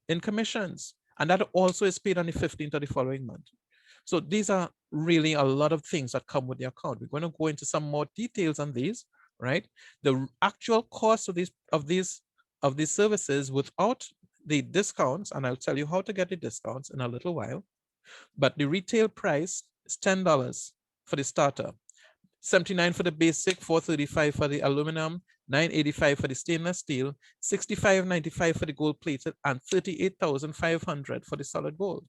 in commissions, and that also is paid on the 15th of the following month. So these are really a lot of things that come with the account. We're going to go into some more details on these, right? The actual cost of these services without the discounts, and I'll tell you how to get the discounts in a little while. But the retail price is $10 for the starter, $79 for the basic, $435 for the aluminum, $985 for the stainless steel, $65.95 for the gold plated, and $38,500 for the solid gold.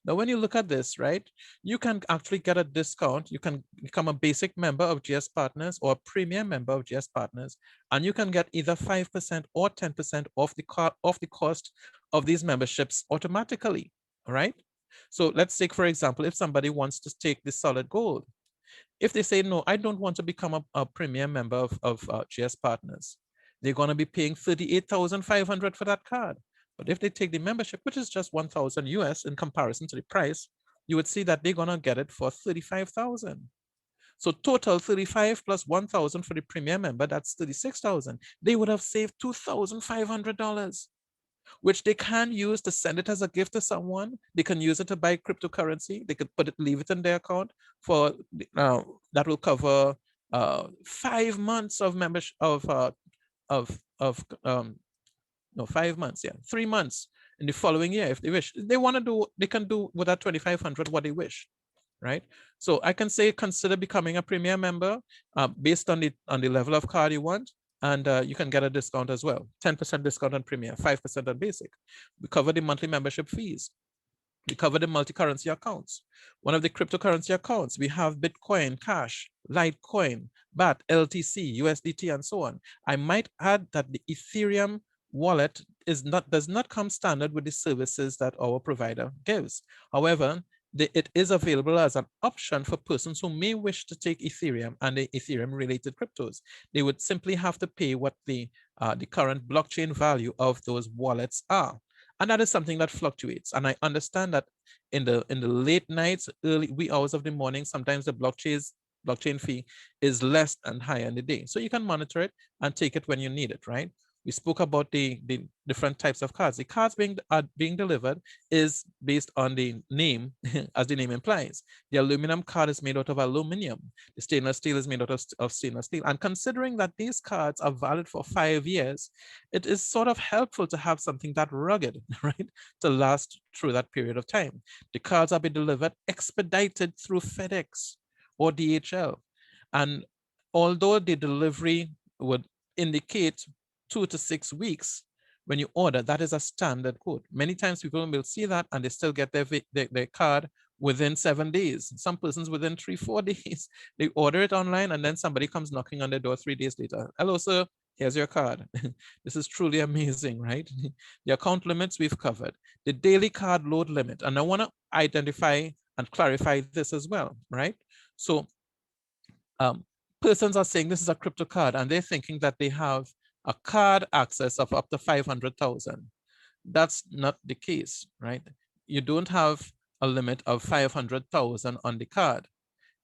Now, when you look at this, right, you can actually get a discount. You can become a basic member of GS Partners or a premium member of GS Partners, and you can get either 5% or 10% off the cost of these memberships automatically. All right. So let's take, for example, if somebody wants to take the solid gold, if they say, no, I don't want to become a premium member of GS Partners, they're going to be paying $38,500 for that card. But if they take the membership, which is just 1,000 US in comparison to the price, you would see that they're going to get it for 35,000. So total 35 plus 1,000 for the premium member, that's 36,000. They would have saved $2,500, which they can use to send it as a gift to someone. They can use it to buy cryptocurrency. They could leave it in their account for that will cover 5 months of membership no, 5 months, yeah, 3 months in the following year if they wish. They want to do, they can do with that 2,500 what they wish, right? So I can say consider becoming a premium member based on the level of card you want, and you can get a discount as well. 10% discount on premium, 5% on basic. We cover the monthly membership fees. We cover the multi-currency accounts. One of the cryptocurrency accounts, we have Bitcoin, Cash, Litecoin, BAT, LTC, USDT, and so on. I might add that the Ethereum wallet does not come standard with the services that our provider gives. However, it is available as an option for persons who may wish to take Ethereum and the Ethereum related cryptos. They would simply have to pay what the current blockchain value of those wallets are. And that is something that fluctuates. And I understand that in the late nights, early wee hours of the morning, sometimes the blockchain fee is less and higher in the day. So you can monitor it and take it when you need it, right? We spoke about the different types of cards. The cards being delivered is based on the name, as the name implies. The aluminum card is made out of aluminum. The stainless steel is made out of stainless steel. And considering that these cards are valid for 5 years, it is sort of helpful to have something that rugged, right, to last through that period of time. The cards are being delivered expedited through FedEx or DHL. And although the delivery would indicate 2 to 6 weeks when you order, that is a standard code. Many times people will see that and they still get their card within 7 days. Some persons within 3-4 days. They order it online and then somebody comes knocking on their door 3 days later. Hello, sir. Here's your card. This is truly amazing, right? The account limits we've covered. The daily card load limit. And I want to identify and clarify this as well, right? So persons are saying this is a crypto card and they're thinking that they have a card access of up to 500,000. That's not the case, right? You don't have a limit of 500,000 on the card.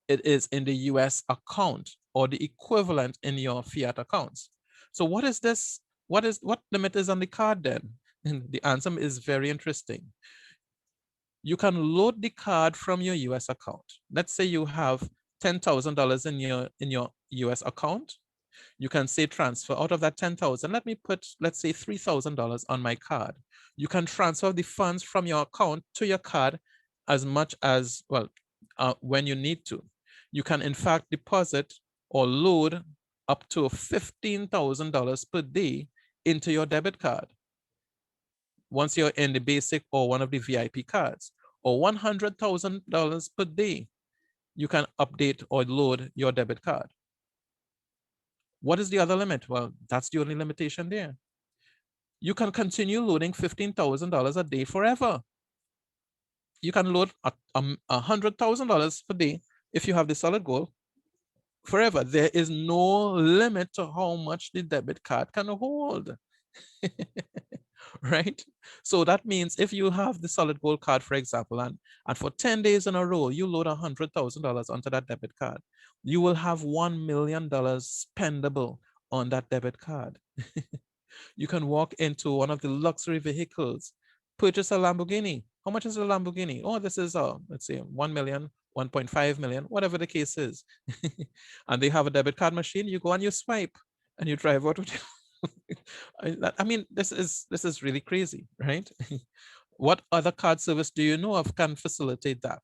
It is in the US account or the equivalent in your fiat accounts. So what is this? What limit is on the card then? And the answer is very interesting. You can load the card from your US account. Let's say you have $10,000 in your US account. You can say transfer out of that 10,000. Let me put, let's say $3,000 on my card. You can transfer the funds from your account to your card as much as, well, when you need to. You can in fact deposit or load up to $15,000 per day into your debit card once you're in the basic or one of the VIP cards, or $100,000 per day. You can update or load your debit card. What is the other limit? Well, that's the only limitation there. You can continue loading $15,000 a day forever. You can load $100,000 per day if you have the solid gold forever. There is no limit to how much the debit card can hold. Right? So that means if you have the solid gold card, for example, and for 10 days in a row, you load $100,000 onto that debit card, you will have $1 million spendable on that debit card. You can walk into one of the luxury vehicles, purchase a Lamborghini. How much is a Lamborghini? Oh, this is, let's say 1 million, 1.5 million, whatever the case is. And they have a debit card machine. You go and you swipe and you drive out with it. I mean, this is really crazy, right? What other card service do you know of can facilitate that?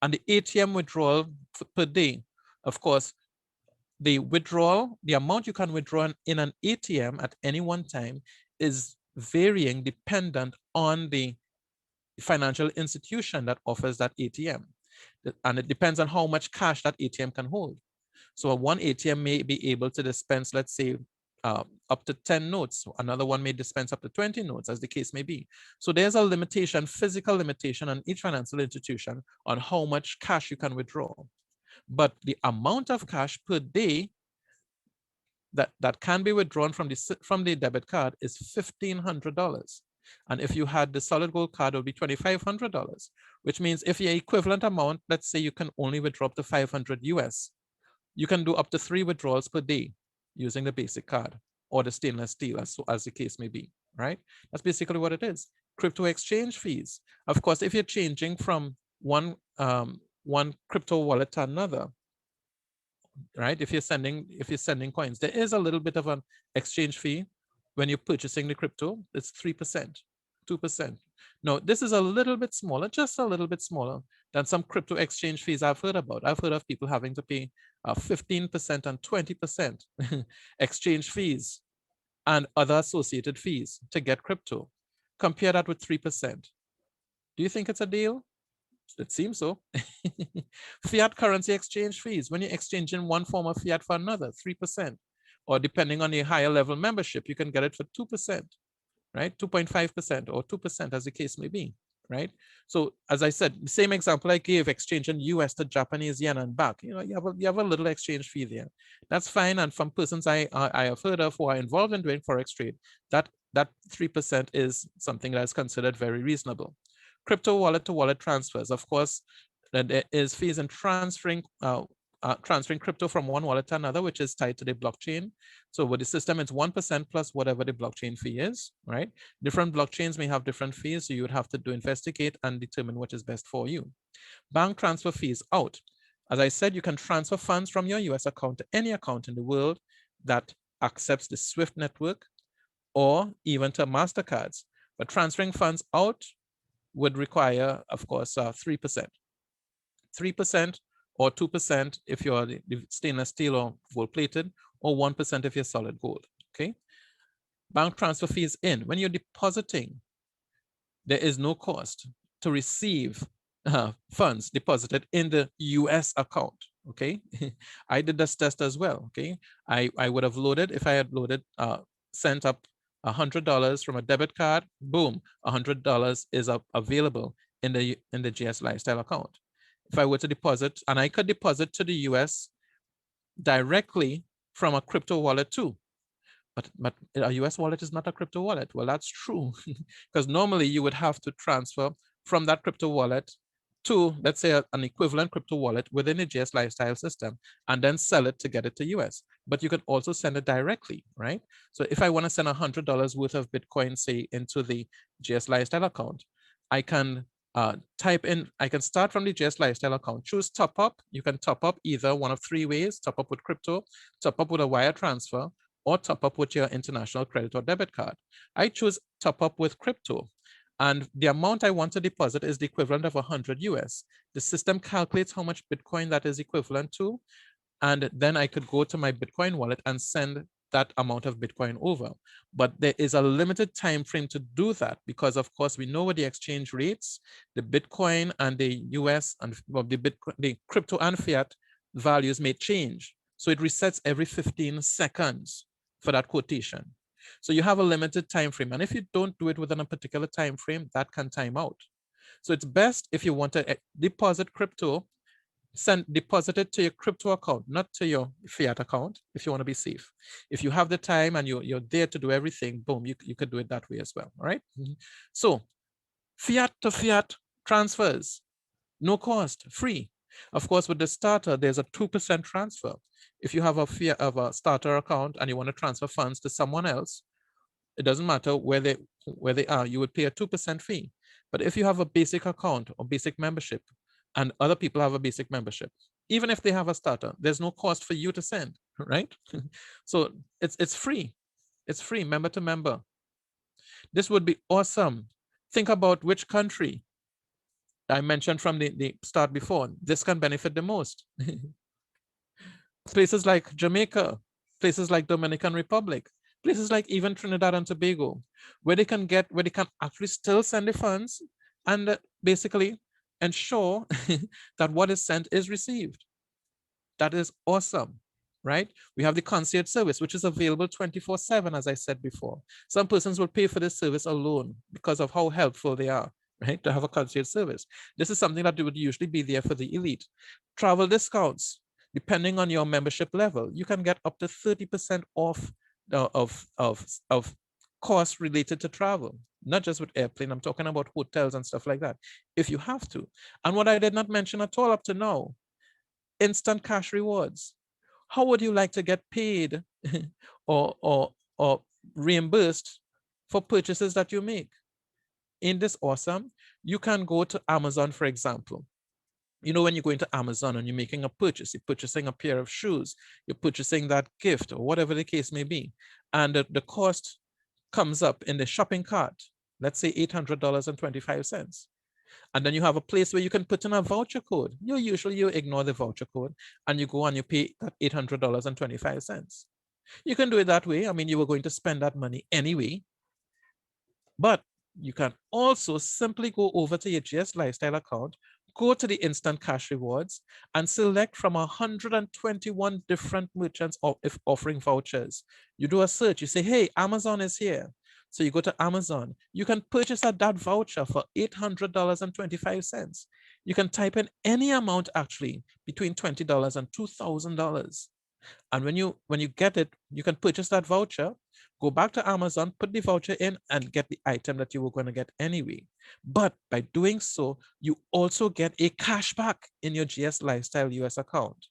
And the ATM withdrawal per day, of course, the withdrawal, the amount you can withdraw in an ATM at any one time is varying dependent on the financial institution that offers that ATM. And it depends on how much cash that ATM can hold. So one ATM may be able to dispense, let's say, up to 10 notes. Another one may dispense up to 20 notes, as the case may be. So there's a limitation, physical limitation on each financial institution on how much cash you can withdraw. But the amount of cash per day that can be withdrawn from the debit card is $1,500. And if you had the solid gold card, it would be $2,500, which means if your equivalent amount, let's say you can only withdraw up to 500 US, you can do up to 3 withdrawals per day using the basic card or the stainless steel, as the case may be, right? That's basically what it is. Crypto exchange fees. Of course, if you're changing from one crypto wallet to another, right? If you're sending coins, there is a little bit of an exchange fee when you're purchasing the crypto. It's 3%, 2%. Now, this is a little bit smaller, just a little bit smaller than some crypto exchange fees I've heard about. I've heard of people having to pay 15% and 20% exchange fees and other associated fees to get crypto. Compare that with 3%. Do you think it's a deal? It seems so. Fiat currency exchange fees, when you're exchanging one form of fiat for another, 3%. Or depending on the higher level membership, you can get it for 2%, right? 2.5% or 2%, as the case may be, right? So as I said, the same example I gave, exchanging US to Japanese yen and back, you have a little exchange fee there. That's fine. And from persons I have heard of who are involved in doing Forex trade, that 3% is something that is considered very reasonable. Crypto wallet to wallet transfers. Of course, there is fees in transferring crypto from one wallet to another, which is tied to the blockchain. So with the system, it's 1% plus whatever the blockchain fee is, right? Different blockchains may have different fees, so you would have to investigate and determine what is best for you. Bank transfer fees out. As I said, you can transfer funds from your US account to any account in the world that accepts the SWIFT network or even to MasterCards. But transferring funds out would require, of course, 3%. 3% or 2% if you're the stainless steel or gold-plated, or 1% if you're solid gold, okay? Bank transfer fees in. When you're depositing, there is no cost to receive funds deposited in the US account, okay? I did this test as well, okay? I would have loaded, if I had loaded, sent up $100 from a debit card, boom, $100 is available in the GS Lifestyle account. If I were to deposit, and I could deposit to the US directly from a crypto wallet too, but a US wallet is not a crypto wallet. Well, that's true, because normally you would have to transfer from that crypto wallet to, let's say, an equivalent crypto wallet within the GS Lifestyle system, and then sell it to get it to US. But you could also send it directly, right? So if I want to send $100 worth of Bitcoin, say, into the GS Lifestyle account, I can type in, I can start from the GS Lifestyle account, choose top up. You can top up either one of 3 ways: top up with crypto, top up with a wire transfer, or top up with your international credit or debit card. I choose top up with crypto. And the amount I want to deposit is the equivalent of 100 US. The system calculates how much Bitcoin that is equivalent to. And then I could go to my Bitcoin wallet and send that amount of Bitcoin over. But there is a limited time frame to do that, because of course we know what the exchange rates, the Bitcoin and the US and the crypto and fiat values may change. So it resets every 15 seconds for that quotation. So you have a limited time frame. And if you don't do it within a particular time frame, that can time out. So it's best, if you want to deposit crypto, deposit it to your crypto account, not to your fiat account, if you want to be safe. If you have the time and you're there to do everything, boom, you could do it that way as well, all right? So fiat to fiat transfers, no cost, free. Of course, with the starter, there's a 2% transfer. If you have a starter account and you want to transfer funds to someone else, it doesn't matter where they are, you would pay a 2% fee. But if you have a basic account or basic membership, and other people have a basic membership, even if they have a starter, there's no cost for you to send, right? So it's free. It's free, member to member. This would be awesome. Think about which country I mentioned from the start before. This can benefit the most. Places like Jamaica, places like Dominican Republic, places like even Trinidad and Tobago, where they can actually still send the funds and basically ensure that what is sent is received. That is awesome, right? We have the concierge service, which is available 24/7, as I said before. Some persons will pay for this service alone because of how helpful they are, right? To have a concierge service. This is something that would usually be there for the elite. Travel discounts, depending on your membership level, you can get up to 30% off of costs related to travel, not just with airplane. I'm talking about hotels and stuff like that, if you have to. And what I did not mention at all up to now, instant cash rewards. How would you like to get paid or reimbursed for purchases that you make? Ain't this awesome? You can go to Amazon, for example. You know, when you go into Amazon and you're making a purchase, you're purchasing a pair of shoes, you're purchasing that gift or whatever the case may be, and the cost comes up in the shopping cart, let's say $800.25. And then you have a place where you can put in a voucher code. You ignore the voucher code and you go and you pay that $800.25. You can do it that way. I mean, you were going to spend that money anyway. But you can also simply go over to your GS Lifestyle account, go to the instant cash rewards and select from 121 different merchants if offering vouchers. You do a search, you say, hey, Amazon is here. So you go to Amazon, you can purchase that voucher for $800.25. You can type in any amount actually between $20 and $2,000. And when you get it, you can purchase that voucher, go back to Amazon, put the voucher in and get the item that you were going to get anyway. But by doing so, you also get a cashback in your GS Lifestyle US account.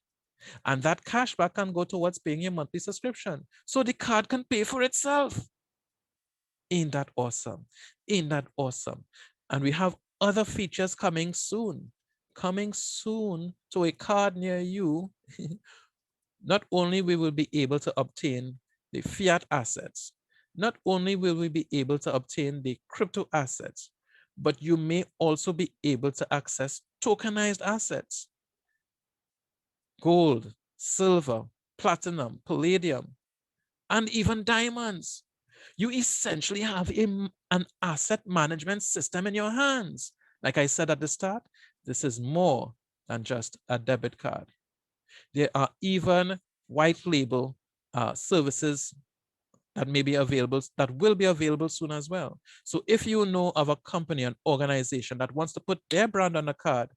And that cashback can go towards paying your monthly subscription. So the card can pay for itself. Ain't that awesome? Ain't that awesome? And we have other features coming soon to a card near you. Not only we will be able to obtain the fiat assets, not only will we be able to obtain the crypto assets, but you may also be able to access tokenized assets, gold, silver, platinum, palladium, and even diamonds. You essentially have an asset management system in your hands. Like I said at the start, this is more than just a debit card. There are even white label services that may be available, that will be available soon as well. So if you know of a company, an organization that wants to put their brand on a card,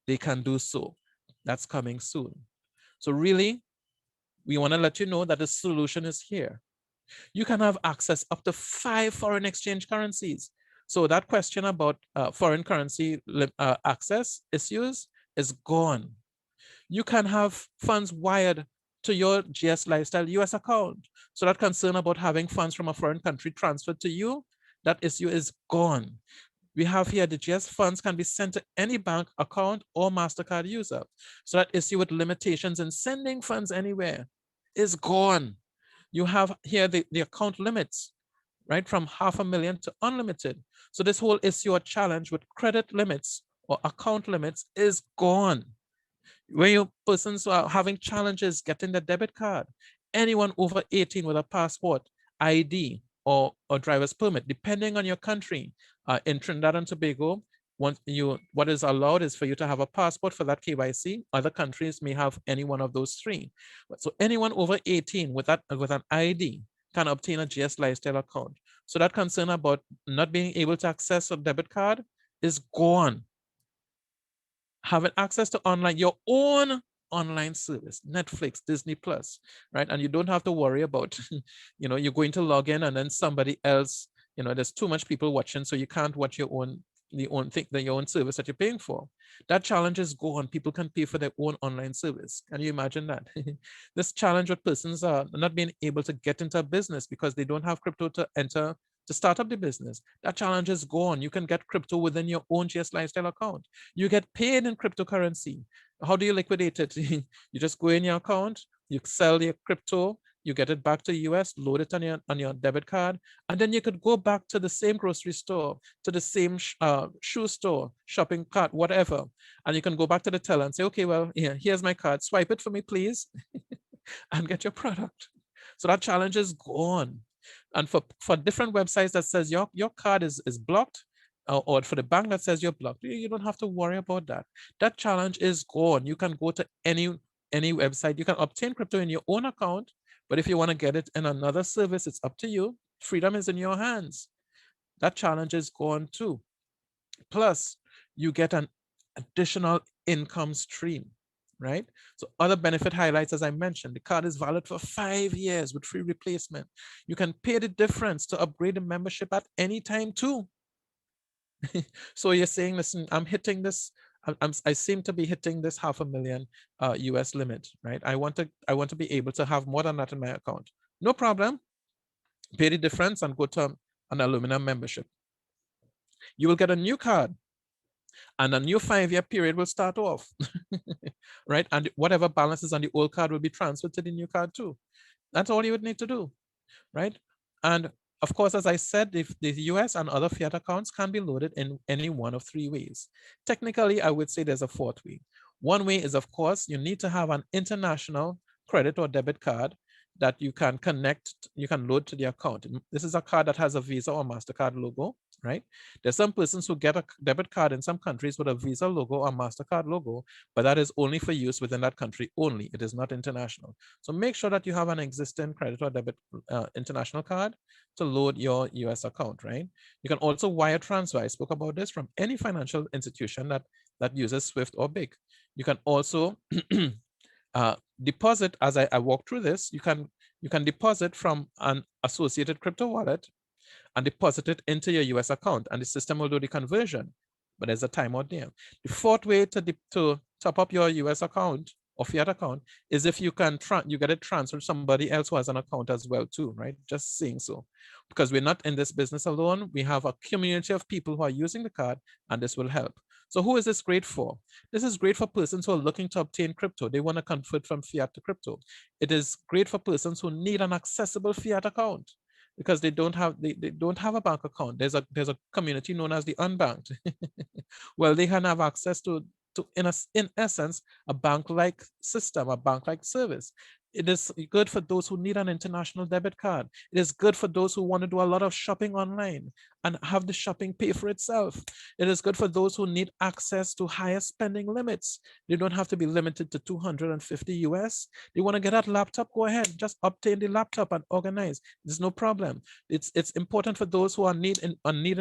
they can do so. That's coming soon. So really, we want to let you know that the solution is here. You can have access up to 5 foreign exchange currencies. So that question about foreign currency access issues is gone. You can have funds wired to your GS Lifestyle US account. So that concern about having funds from a foreign country transferred to you, that issue is gone. We have here the GS funds can be sent to any bank account or MasterCard user. So that issue with limitations in sending funds anywhere is gone. You have here the account limits, right? From $500,000 to unlimited. So this whole issue or challenge with credit limits or account limits is gone. When you persons who are having challenges getting the debit card, anyone over 18 with a passport, ID, or driver's permit, depending on your country, in Trinidad and Tobago, what is allowed is for you to have a passport for that KYC. Other countries may have any one of those 3. So anyone over 18 with an ID can obtain a GS Lifestyle account. So that concern about not being able to access a debit card is gone. Having access to your own online service, Netflix, Disney Plus, right? And you don't have to worry about, you're going to log in and then somebody else, there's too much people watching, so you can't watch your own service that you're paying for. That challenge is gone. People can pay for their own online service. Can you imagine that? This challenge with persons are not being able to get into a business because they don't have crypto to start up the business. That challenge is gone. You can get crypto within your own GS Lifestyle account. You get paid in cryptocurrency. How do you liquidate it? You just go in your account, you sell your crypto, you get it back to the US, load it on your debit card, and then you could go back to the same grocery store, to the same shoe store, shopping cart, whatever. And you can go back to the teller and say, okay, well, here's my card, swipe it for me, please, and get your product. So that challenge is gone. And for different websites that says your card is blocked, or for the bank that says you're blocked, you don't have to worry about that. That challenge is gone. You can go to any website. You can obtain crypto in your own account, but if you want to get it in another service, it's up to you. Freedom is in your hands. That challenge is gone too. Plus, you get an additional income stream, right? So other benefit highlights, as I mentioned, the card is valid for 5 years with free replacement. You can pay the difference to upgrade the membership at any time too. So you're saying, listen, I'm hitting this. I seem to be hitting this $500,000 US limit, right? I want to be able to have more than that in my account. No problem. Pay the difference and go to an aluminum membership. You will get a new card, and a new 5-year period will start off, right? And whatever balances on the old card will be transferred to the new card too. That's all you would need to do, right? And of course, as I said, if the US and other fiat accounts can be loaded in any one of 3 ways. Technically, I would say there's a 4th way. One way is, of course, you need to have an international credit or debit card that you can load to the account. This is a card that has a Visa or MasterCard logo, right? There's some persons who get a debit card in some countries with a Visa logo or MasterCard logo, but that is only for use within that country only. It is not international. So make sure that you have an existing credit or debit international card to load your US account, right? You can also wire transfer. I spoke about this, from any financial institution that uses SWIFT or BIC. You can also deposit, as I walk through this, you can deposit from an associated crypto wallet and deposit it into your US account, and the system will do the conversion, but there's a timeout there. The 4th way to top up your US account or fiat account is if you can you get it transferred to somebody else who has an account as well too, right? Just saying so, because we're not in this business alone. We have a community of people who are using the card, and this will help. So who is this great for? This is great for persons who are looking to obtain crypto. They want to convert from fiat to crypto. It is great for persons who need an accessible fiat account because they don't have a bank account. There's a community known as the unbanked. Well, they can have access to in essence a bank-like system, a bank-like service. It is good for those who need an international debit card. It is good for those who want to do a lot of shopping online and have the shopping pay for itself. It is good for those who need access to higher spending limits. They don't have to be limited to 250 US. They want to get that laptop, go ahead, just obtain the laptop and organize. There's no problem. It's important for those who are needing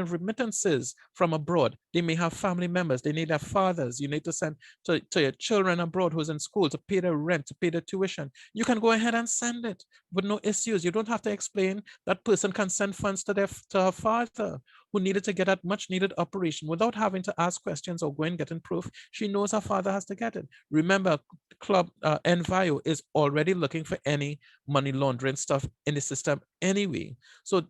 remittances from abroad. They may have family members. They need their fathers. You need to send to your children abroad who's in school to pay their rent, to pay their tuition. You can go ahead and send it with no issues. You don't have to explain. That person can send funds to her father who needed to get that much needed operation without having to ask questions or go and getting proof. She knows her father has to get it. Remember, Club Envio is already looking for any money laundering stuff in the system anyway. So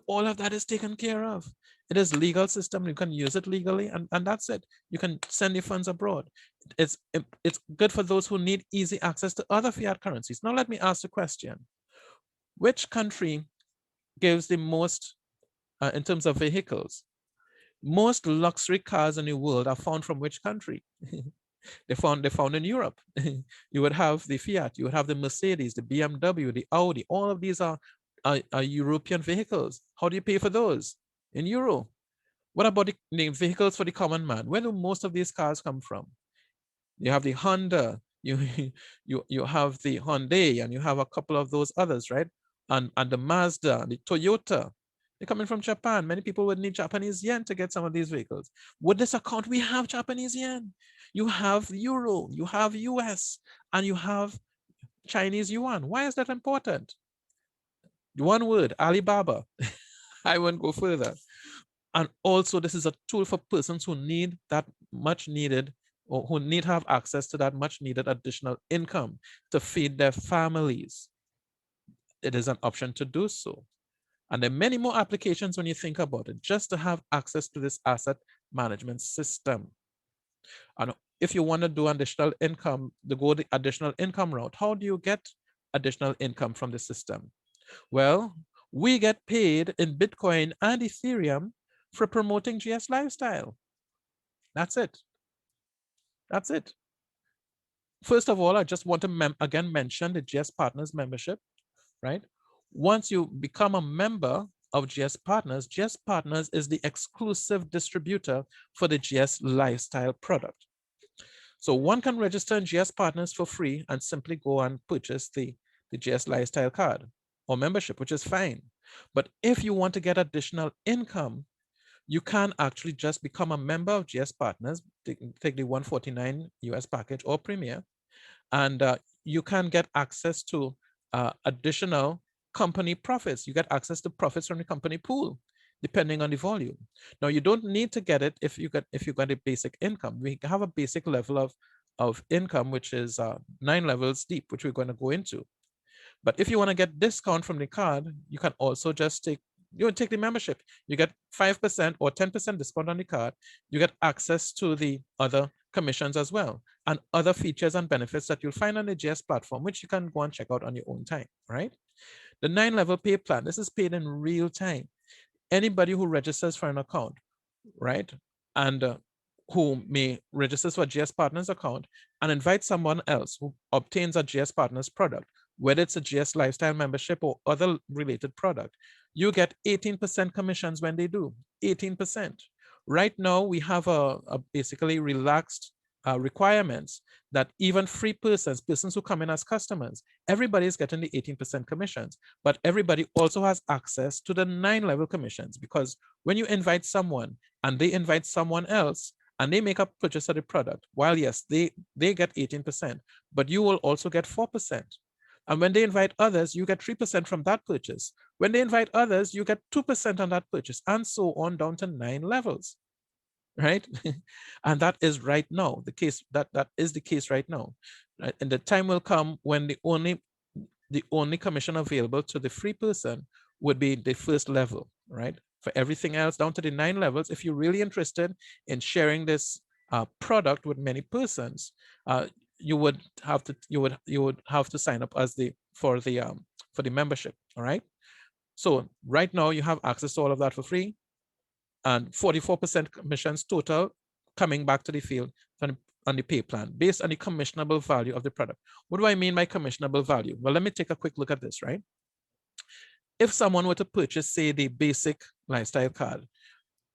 all of that is taken care of. It is legal system. You can use it legally, and that's it. You can send your funds abroad. It's good for those who need easy access to other fiat currencies. Now let me ask the question: which country gives the most in terms of vehicles? Most luxury cars in the world are found from which country? They're found in Europe. You would have the Fiat, you would have the Mercedes, the BMW, the Audi. All of these are European vehicles. How do you pay for those? In euro. What about the vehicles for the common man? Where do most of these cars come from? You have the Honda, you have the Hyundai, and you have a couple of those others, right? And the Mazda, the Toyota. They're coming from Japan. Many people would need Japanese yen to get some of these vehicles. With this account, we have Japanese yen. You have euro, you have US, and you have Chinese yuan. Why is that important? One word, Alibaba. I won't go further. And also, this is a tool for persons who need that much needed, or who need to have access to that much needed additional income to feed their families. It is an option to do so. And there are many more applications when you think about it, just to have access to this asset management system. And if you want to do additional income, to go the additional income route, how do you get additional income from the system? Well, we get paid in Bitcoin and Ethereum for promoting GS Lifestyle. That's it. That's it. First of all, I just want to again mention the GS Partners membership, right? Once you become a member of GS Partners, GS Partners is the exclusive distributor for the GS Lifestyle product. So one can register in GS Partners for free and simply go and purchase the GS Lifestyle card or membership, which is fine. But if you want to get additional income, you can actually just become a member of GS Partners, take the 149 US package or Premier, and you can get access to additional company profits. You get access to profits from the company pool, depending on the volume. Now, you don't need to get it if you got a basic income. We have a basic level of income, which is 9 levels deep, which we're going to go into. But if you want to get discount from the card, you can also just take the membership. You get 5% or 10% discount on the card. You get access to the other commissions as well, and other features and benefits that you'll find on the GS platform, which you can go and check out on your own time, right? The 9-level pay plan, this is paid in real time. Anybody who registers for an account, right, and who may register for a GS Partners account and invite someone else who obtains a GS Partners product, whether it's a GS Lifestyle membership or other related product, you get 18% commissions when they do, 18%. Right now, we have a basically relaxed requirements that even free persons who come in as customers, everybody is getting the 18% commissions, but everybody also has access to the 9-level commissions, because when you invite someone and they invite someone else and they make a purchase of the product, while yes, they get 18%, but you will also get 4%. And when they invite others, you get 3% from that purchase. When they invite others, you get 2% on that purchase, and so on down to 9 levels, right? And that is right now the case. That is the case right now. Right? And the time will come when the only commission available to the free person would be the first level, right? For everything else down to the 9 levels, if you're really interested in sharing this product with many persons, you would have to sign up as for the membership. All right. So right now you have access to all of that for free, and 44% commissions total coming back to the field on the pay plan based on the commissionable value of the product. What do I mean by commissionable value? Well, let me take a quick look at this, right? If someone were to purchase, say, the basic lifestyle card,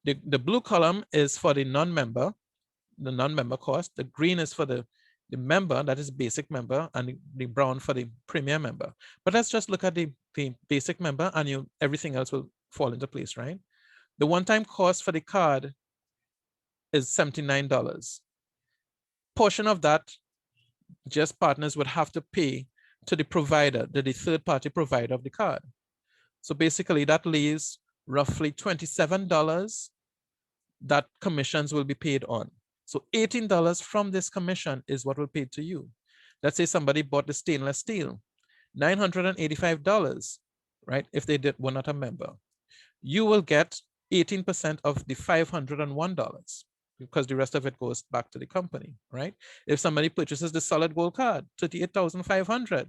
the blue column is for the non-member, the non-member cost. The green is for the member, that is basic member, and the brown for the premier member. But let's just look at the basic member, and everything else will fall into place, right? The one-time cost for the card is $79. Portion of that, GS Partners would have to pay to the provider, the third-party provider of the card. So basically, that leaves roughly $27 that commissions will be paid on. So $18 from this commission is what will be paid to you. Let's say somebody bought the stainless steel, $985, right? If they were not a member, you will get 18% of the $501 because the rest of it goes back to the company, right? If somebody purchases the solid gold card, $38,500,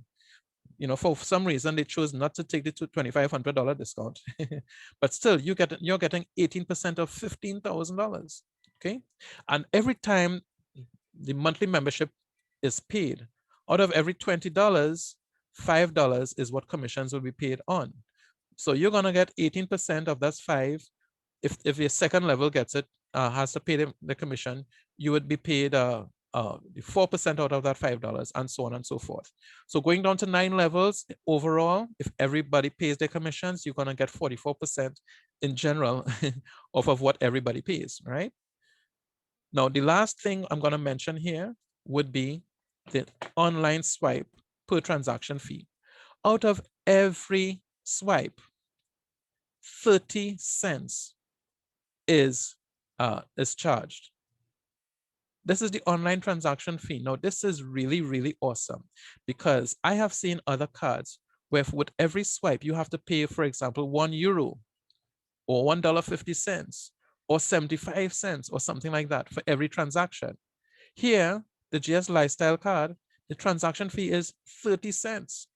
for some reason they chose not to take the $2,500 discount, but still you're getting 18% of $15,000. Okay, and every time the monthly membership is paid, out of every $20, $5 is what commissions will be paid on. So you're gonna get 18% of that's $5. If your second level gets it, has to pay the commission, you would be paid 4% out of that $5, and so on and so forth. So going down to 9 levels overall, if everybody pays their commissions, you're gonna get 44% in general off of what everybody pays, right? Now, the last thing I'm going to mention here would be the online swipe per transaction fee. Out of every swipe, 30 cents is charged. This is the online transaction fee. Now, this is really, really awesome, because I have seen other cards where with every swipe, you have to pay, for example, €1 or $1.50. Or 75 cents or something like that for every transaction. Here, the GS Lifestyle card, the transaction fee is 30 cents.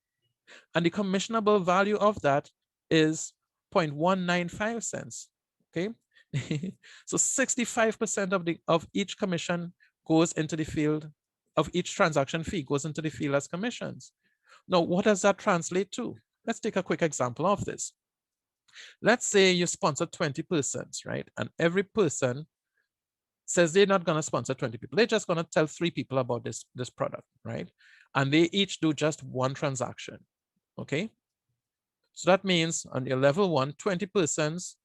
And the commissionable value of that is 0.195 cents. Okay. So 65% of each commission goes into the field, of each transaction fee goes into the field as commissions. Now, what does that translate to? Let's take a quick example of this. Let's say you sponsor 20 persons, right? And every person says they're not going to sponsor 20 people. They're just going to tell 3 people about this product, right? And they each do just 1 transaction, okay? So that means on your level 1, 20 persons,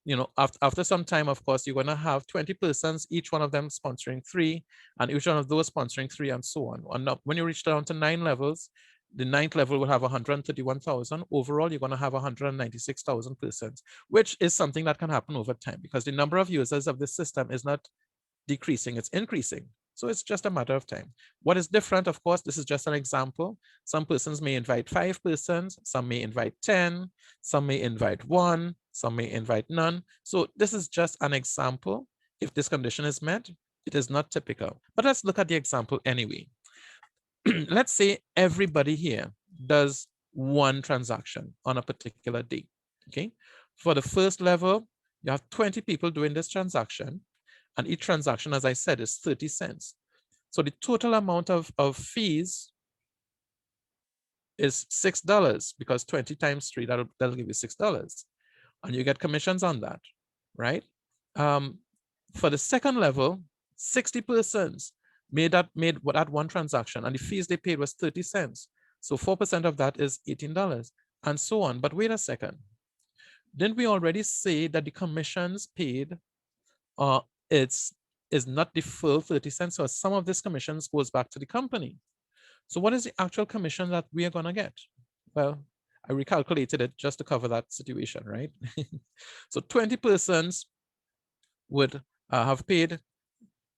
you know, after some time, of course, you're going to have 20 persons, each one of them sponsoring 3, and each one of those sponsoring 3, and so on. And when you reach down to 9 levels, the 9th level will have 131,000. Overall, you're going to have 196,000 persons, which is something that can happen over time because the number of users of this system is not decreasing, it's increasing. So it's just a matter of time. What is different, of course, this is just an example. Some persons may invite 5 persons, some may invite 10, some may invite 1, some may invite none. So this is just an example. If this condition is met, it is not typical. But let's look at the example anyway. Let's say everybody here does 1 transaction on a particular day, okay? For the first level, you have 20 people doing this transaction, and each transaction, as I said, is 30 cents. So the total amount of fees is $6 because 20 times 3, that'll give you $6. And you get commissions on that, right? For the second level, 60 persons made that 1 transaction, and the fees they paid was 30 cents. So 4% of that is $18, and so on. But wait a second. Didn't we already say that the commissions paid is not the full 30 cents? So some of this commissions goes back to the company. So what is the actual commission that we are going to get? Well, I recalculated it just to cover that situation, right? So 20 persons would have paid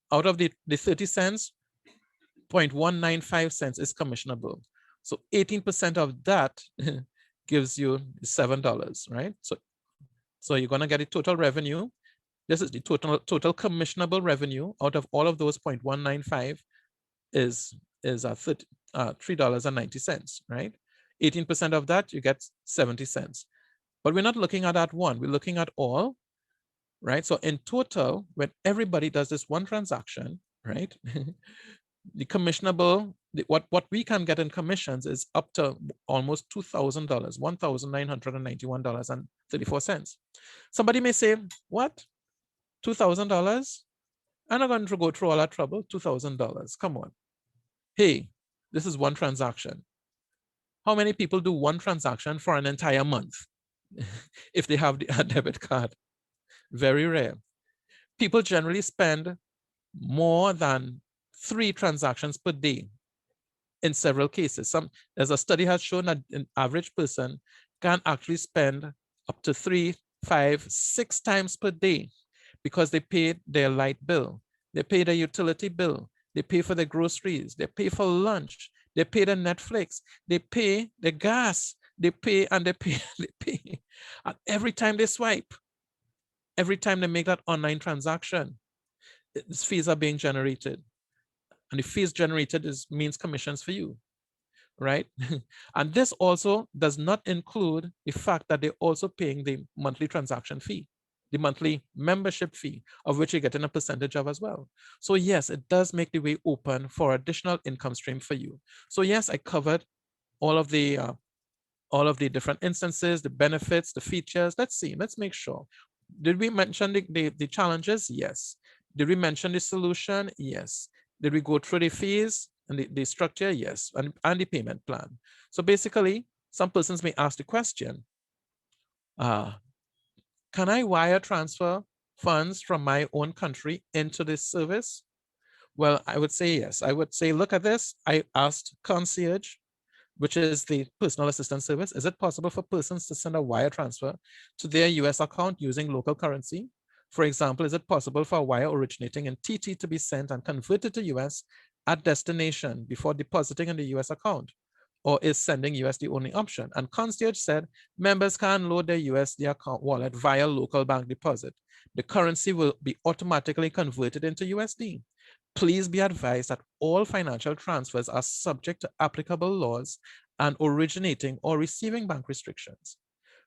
out of the 30 cents, 0.195 cents is commissionable. So 18% of that gives you $7, right? So you're going to get a total revenue. This is the total commissionable revenue out of all of those 0.195 is $3.90, right? 18% of that, you get 70 cents. But we're not looking at that one, we're looking at all, right? So in total, when everybody does this 1 transaction, right? The commissionable, what we can get in commissions is up to almost $2,000, $1,991.34. Somebody may say, what? $2,000? I'm not going to go through all that trouble. $2,000. Come on. Hey, this is 1 transaction. How many people do 1 transaction for an entire month if they have a debit card? Very rare. People generally spend more than 3 transactions per day in several cases. There's a study has shown that an average person can actually spend up to 3, 5, 6 times per day because they pay their light bill, they pay their utility bill, they pay for their groceries, they pay for lunch, they pay the Netflix, they pay the gas, they pay and they pay, they pay. And every time they swipe, every time they make that online transaction, these fees are being generated. And the fees generated means commissions for you, right? And this also does not include the fact that they're also paying the monthly transaction fee, the monthly membership fee, of which you're getting a percentage of as well. So yes, it does make the way open for additional income stream for you. So yes, I covered all of the different instances, the benefits, the features. Let's see, let's make sure. Did we mention the challenges? Yes. Did we mention the solution? Yes. Did we go through the fees and the structure? Yes. And the payment plan. So basically, some persons may ask the question, can I wire transfer funds from my own country into this service? Well, I would say yes. I would say, look at this. I asked Concierge, which is the personal assistance service. Is it possible for persons to send a wire transfer to their US account using local currency? For example, is it possible for a wire originating in TT to be sent and converted to US at destination before depositing in the US account? Or is sending US the only option? And Concierge said, members can load their USD account wallet via local bank deposit. The currency will be automatically converted into USD. Please be advised that all financial transfers are subject to applicable laws and originating or receiving bank restrictions.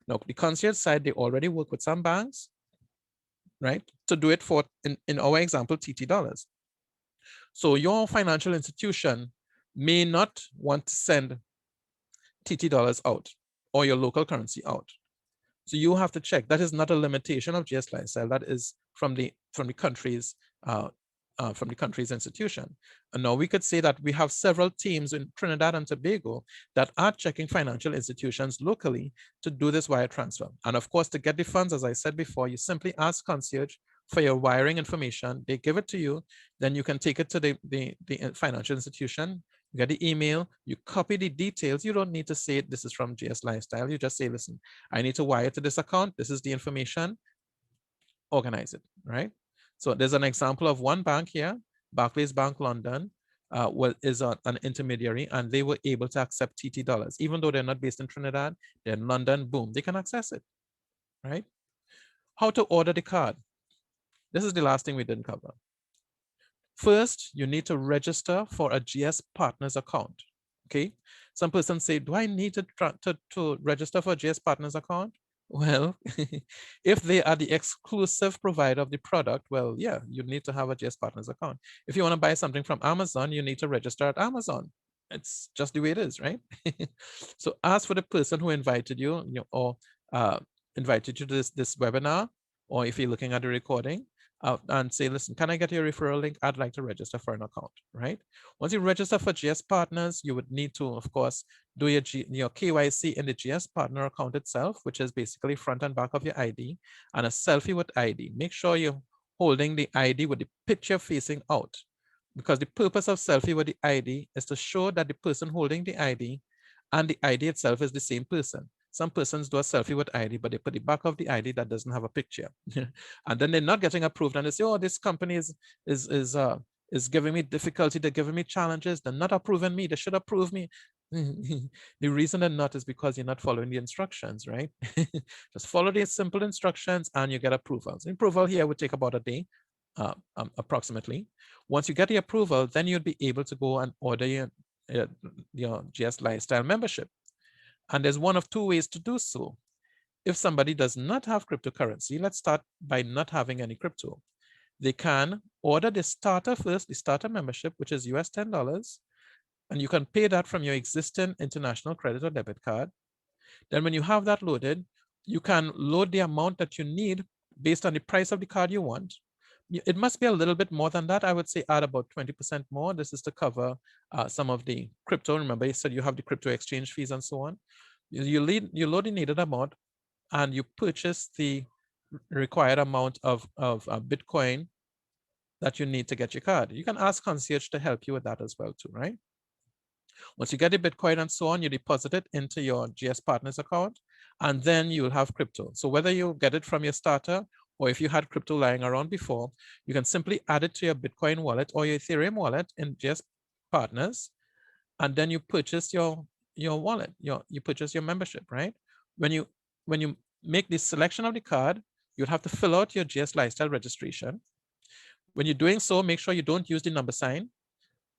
Now, the Concierge side, they already work with some banks, right, to do it for, in our example, TT dollars. So your financial institution may not want to send TT dollars out or your local currency out. So you have to check. That is not a limitation of GS Lifestyle. That is from the country's institution. And now we could say that we have several teams in Trinidad and Tobago that are checking financial institutions locally to do this wire transfer. And of course, to get the funds, as I said before, you simply ask concierge for your wiring information. They give it to you. Then you can take it to the financial institution. You get the email, you copy the details. You don't need to say this is from GS Lifestyle. You just say, listen, I need to wire to this account. This is the information. Organize it, right? So there's an example of one bank here, Barclays Bank London, is an intermediary, and they were able to accept TT dollars. Even though they're not based in Trinidad, they're in London, boom, they can access it, right? How to order the card. This is the last thing we didn't cover. First, you need to register for a GS Partners account, okay? Some persons say, do I need to register for a GS Partners account? Well, if they are the exclusive provider of the product, well, yeah, you need to have a GS Partners account. If you want to buy something from Amazon, you need to register at Amazon. It's just the way it is, right? So ask for the person who invited you, or invited you to this webinar, or if you're looking at the recording, and say, listen, can I get your referral link? I'd like to register for an account, right? Once you register for GS Partners, you would need to, of course, do your KYC in the GS Partner account itself, which is basically front and back of your ID, and a selfie with ID. Make sure you're holding the ID with the picture facing out, because the purpose of selfie with the ID is to show that the person holding the ID and the ID itself is the same person. Some persons do a selfie with ID, but they put the back of the ID that doesn't have a picture. And then they're not getting approved, and they say, oh, this company is giving me difficulty, they're giving me challenges, they're not approving me, they should approve me. The reason they're not is because you're not following the instructions, right? Just follow the simple instructions and you get approvals. Approval here would take about a day, approximately. Once you get the approval, then you'll be able to go and order your GS Lifestyle membership. And there's one of two ways to do so. If somebody does not have cryptocurrency, let's start by not having any crypto. They can order the starter first, the starter membership, which is US $10, and you can pay that from your existing international credit or debit card. Then when you have that loaded, you can load the amount that you need based on the price of the card you want. It must be a little bit more than that. I would say add about 20% more. This is to cover some of the crypto. Remember, you said you have the crypto exchange fees and so on. You load the needed amount and you purchase the required amount of Bitcoin that you need to get your card. You can ask concierge to help you with that as well too, right? Once you get the Bitcoin and so on, you deposit it into your GS Partners account, and then you'll have crypto. So whether you get it from your starter, or if you had crypto lying around before, you can simply add it to your Bitcoin wallet or your Ethereum wallet in GS Partners, and then you purchase your wallet, you purchase your membership, right? When you make the selection of the card, you'll have to fill out your GS Lifestyle registration. When you're doing so, make sure you don't use the number sign.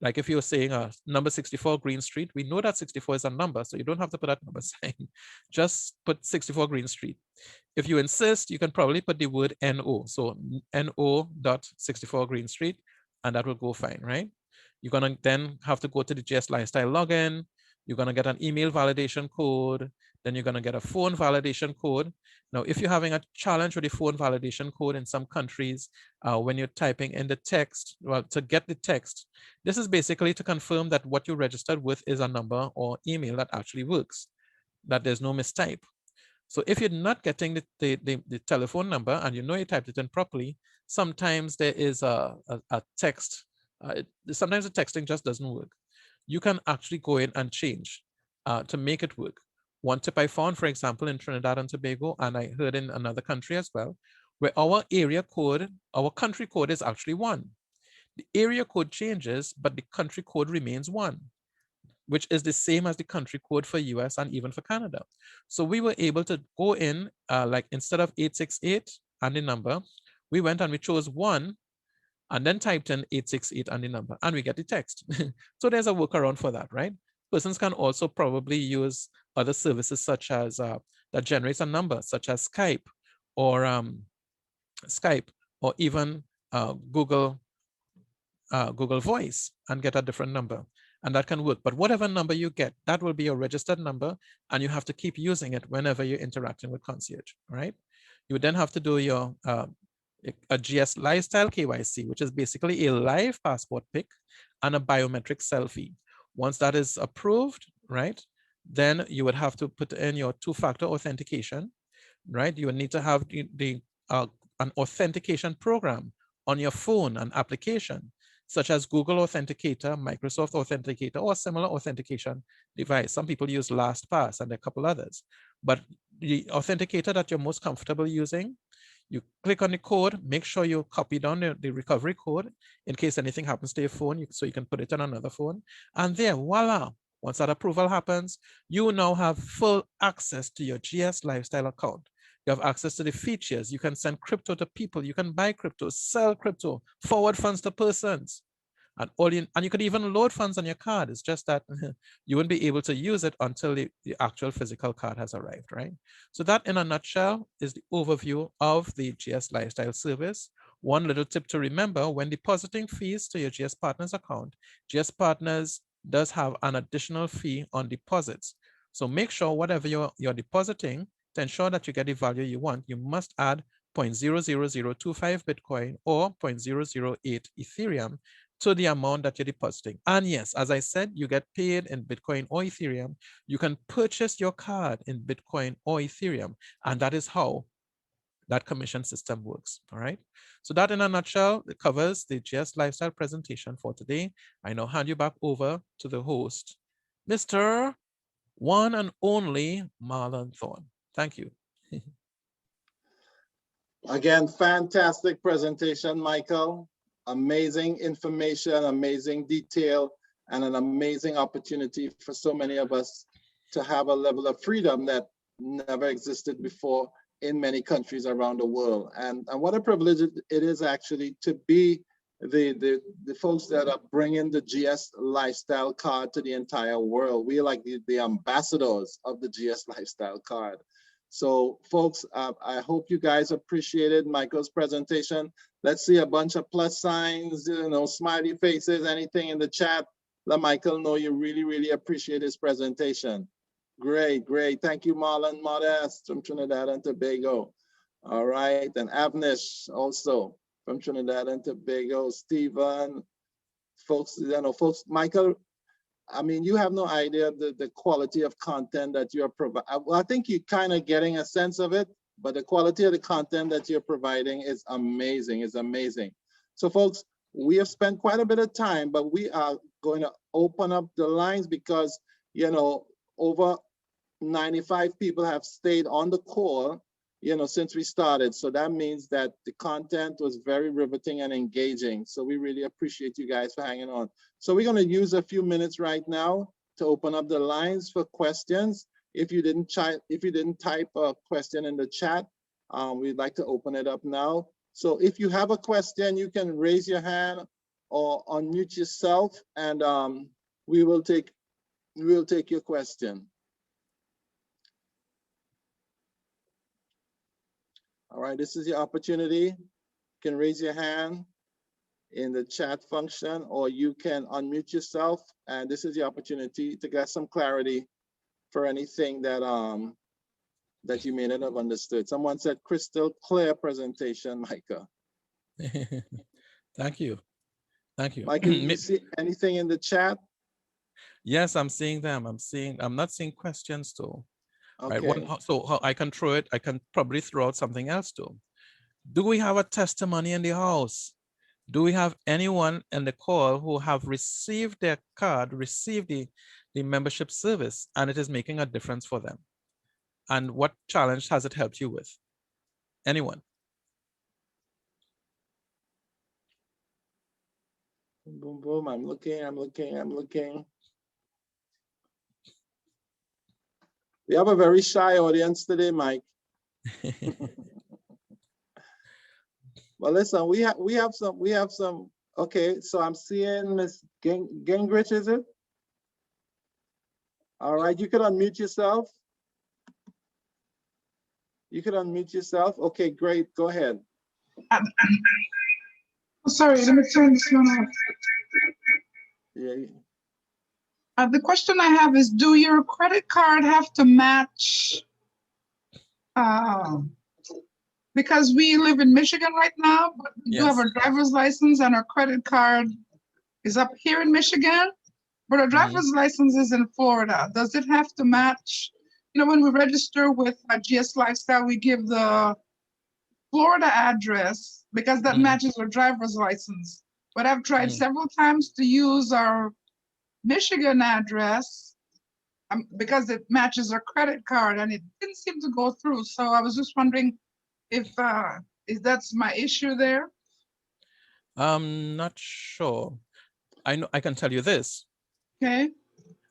Like if you're saying number 64 Green Street, we know that 64 is a number, so you don't have to put that number sign. Just put 64 Green Street. If you insist, you can probably put the word NO. So NO.64 Green Street, and that will go fine, right? You're gonna then have to go to the GS Lifestyle login. You're gonna get an email validation code. Then you're gonna get a phone validation code. Now, if you're having a challenge with the phone validation code in some countries, when you're typing in the text, well, to get the text, this is basically to confirm that what you registered with is a number or email that actually works, that there's no mistype. So if you're not getting the telephone number and you know you typed it in properly, sometimes there is a text. Sometimes the texting just doesn't work. You can actually go in and change to make it work. One tip I found, for example, in Trinidad and Tobago, and I heard in another country as well, where our area code, our country code is actually 1. The area code changes, but the country code remains 1, which is the same as the country code for US and even for Canada. So we were able to go in, like instead of 868 and the number, we went and we chose 1 and then typed in 868 and the number, and we get the text. So there's a workaround for that, right? Persons can also probably use other services such as that generates a number, such as Skype or even Google Voice, and get a different number. and that can work. But whatever number you get, that will be your registered number, and you have to keep using it whenever you're interacting with concierge, right? You would then have to do your a GS Lifestyle KYC, which is basically a live passport pic and a biometric selfie. Once that is approved, right, then you would have to put in your two-factor authentication, right? You would need to have an authentication program on your phone, an application, such as Google Authenticator, Microsoft Authenticator, or similar authentication device. Some people use LastPass and a couple others. But the authenticator that you're most comfortable using, you click on the code, make sure you copy down the recovery code in case anything happens to your phone, so you can put it on another phone. And there, voila, once that approval happens, you now have full access to your GS Lifestyle account. You have access to the features. You can send crypto to people. You can buy crypto, sell crypto, forward funds to persons. And you could even load funds on your card. It's just that you wouldn't be able to use it until the actual physical card has arrived, right? So that, in a nutshell, is the overview of the GS Lifestyle service. One little tip to remember: when depositing fees to your GS Partners account, GS Partners does have an additional fee on deposits. So make sure whatever you're depositing, to ensure that you get the value you want, you must add 0.00025 Bitcoin or 0.008 Ethereum to the amount that you're depositing. And yes, as I said, you get paid in Bitcoin or Ethereum. You can purchase your card in Bitcoin or Ethereum, and that is how that commission system works. All right. So that, in a nutshell, it covers the GS Lifestyle presentation for today. I now hand you back over to the host, Mr. One and Only Marlon Thorne. Thank you. Again, fantastic presentation, Michael. Amazing information, amazing detail, and an amazing opportunity for so many of us to have a level of freedom that never existed before in many countries around the world. And what a privilege it is actually to be the folks that are bringing the GS Lifestyle Card to the entire world. We are like the ambassadors of the GS Lifestyle Card. So folks, I hope you guys appreciated Michael's presentation. Let's see a bunch of plus signs, smiley faces, anything in the chat. Let Michael know you really, really appreciate his presentation. Great, great. Thank you, Marlon Modest from Trinidad and Tobago. All right, and Avnish also from Trinidad and Tobago. Stephen, folks, Michael, I mean, you have no idea the quality of content that you're providing. Well, I think you're kind of getting a sense of it, but the quality of the content that you're providing is amazing, is amazing. So folks, we have spent quite a bit of time, but we are going to open up the lines because, over 95 people have stayed on the call, since we started. So that means that the content was very riveting and engaging. So we really appreciate you guys for hanging on. So we're going to use a few minutes right now to open up the lines for questions. If you didn't type a question in the chat, we'd like to open it up now. So if you have a question, you can raise your hand or unmute yourself, and we will take your question. All right, this is your opportunity. You can raise your hand in the chat function, or you can unmute yourself, and this is the opportunity to get some clarity for anything that that you may not have understood. Someone said crystal clear presentation, Micah. Thank you. Thank you. Micah, you see anything in the chat? Yes, I'm seeing them. I'm not seeing questions though. Okay. Right. So I can throw it. I can probably throw out something else too. Do we have a testimony in the house? Do we have anyone in the call who have received their card, received the membership service, and it is making a difference for them? And what challenge has it helped you with? Anyone? Boom, boom. I'm looking. We have a very shy audience today, Mike. Well, listen, we have some. Okay, so I'm seeing Miss Gingrich, is it? All right, you can unmute yourself. Okay, great. Go ahead. Sorry, let me turn this one off. Yeah. The question I have is, do your credit card have to match? Because we live in Michigan right now, but we do have Yes. our driver's license and our credit card is up here in Michigan, but our driver's license is in Florida. Does it have to match? You know, when we register with GS Lifestyle, we give the Florida address because that matches our driver's license. But I've tried several times to use our Michigan address because it matches our credit card and it didn't seem to go through. So I was just wondering if that's my issue there. I'm not sure. I know I can tell you this. Okay.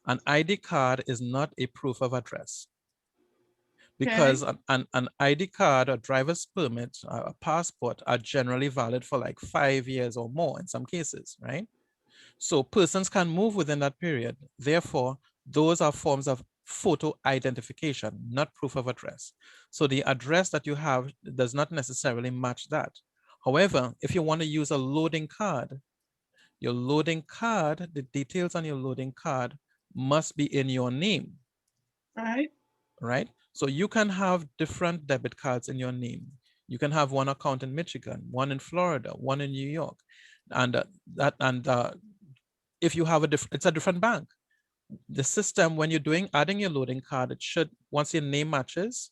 An ID card is not a proof of address. Because an ID card, a driver's permit, a passport are generally valid for like 5 years or more in some cases, right? So persons can move within that period. Therefore, those are forms of photo identification, not proof of address. So the address that you have does not necessarily match that. However, if you want to use a loading card, your loading card, the details on your loading card must be in your name. Right. Right? So you can have different debit cards in your name. You can have one account in Michigan, one in Florida, one in New York, and if you have it's a different bank. The system, when you're adding your loading card, it should, once your name matches,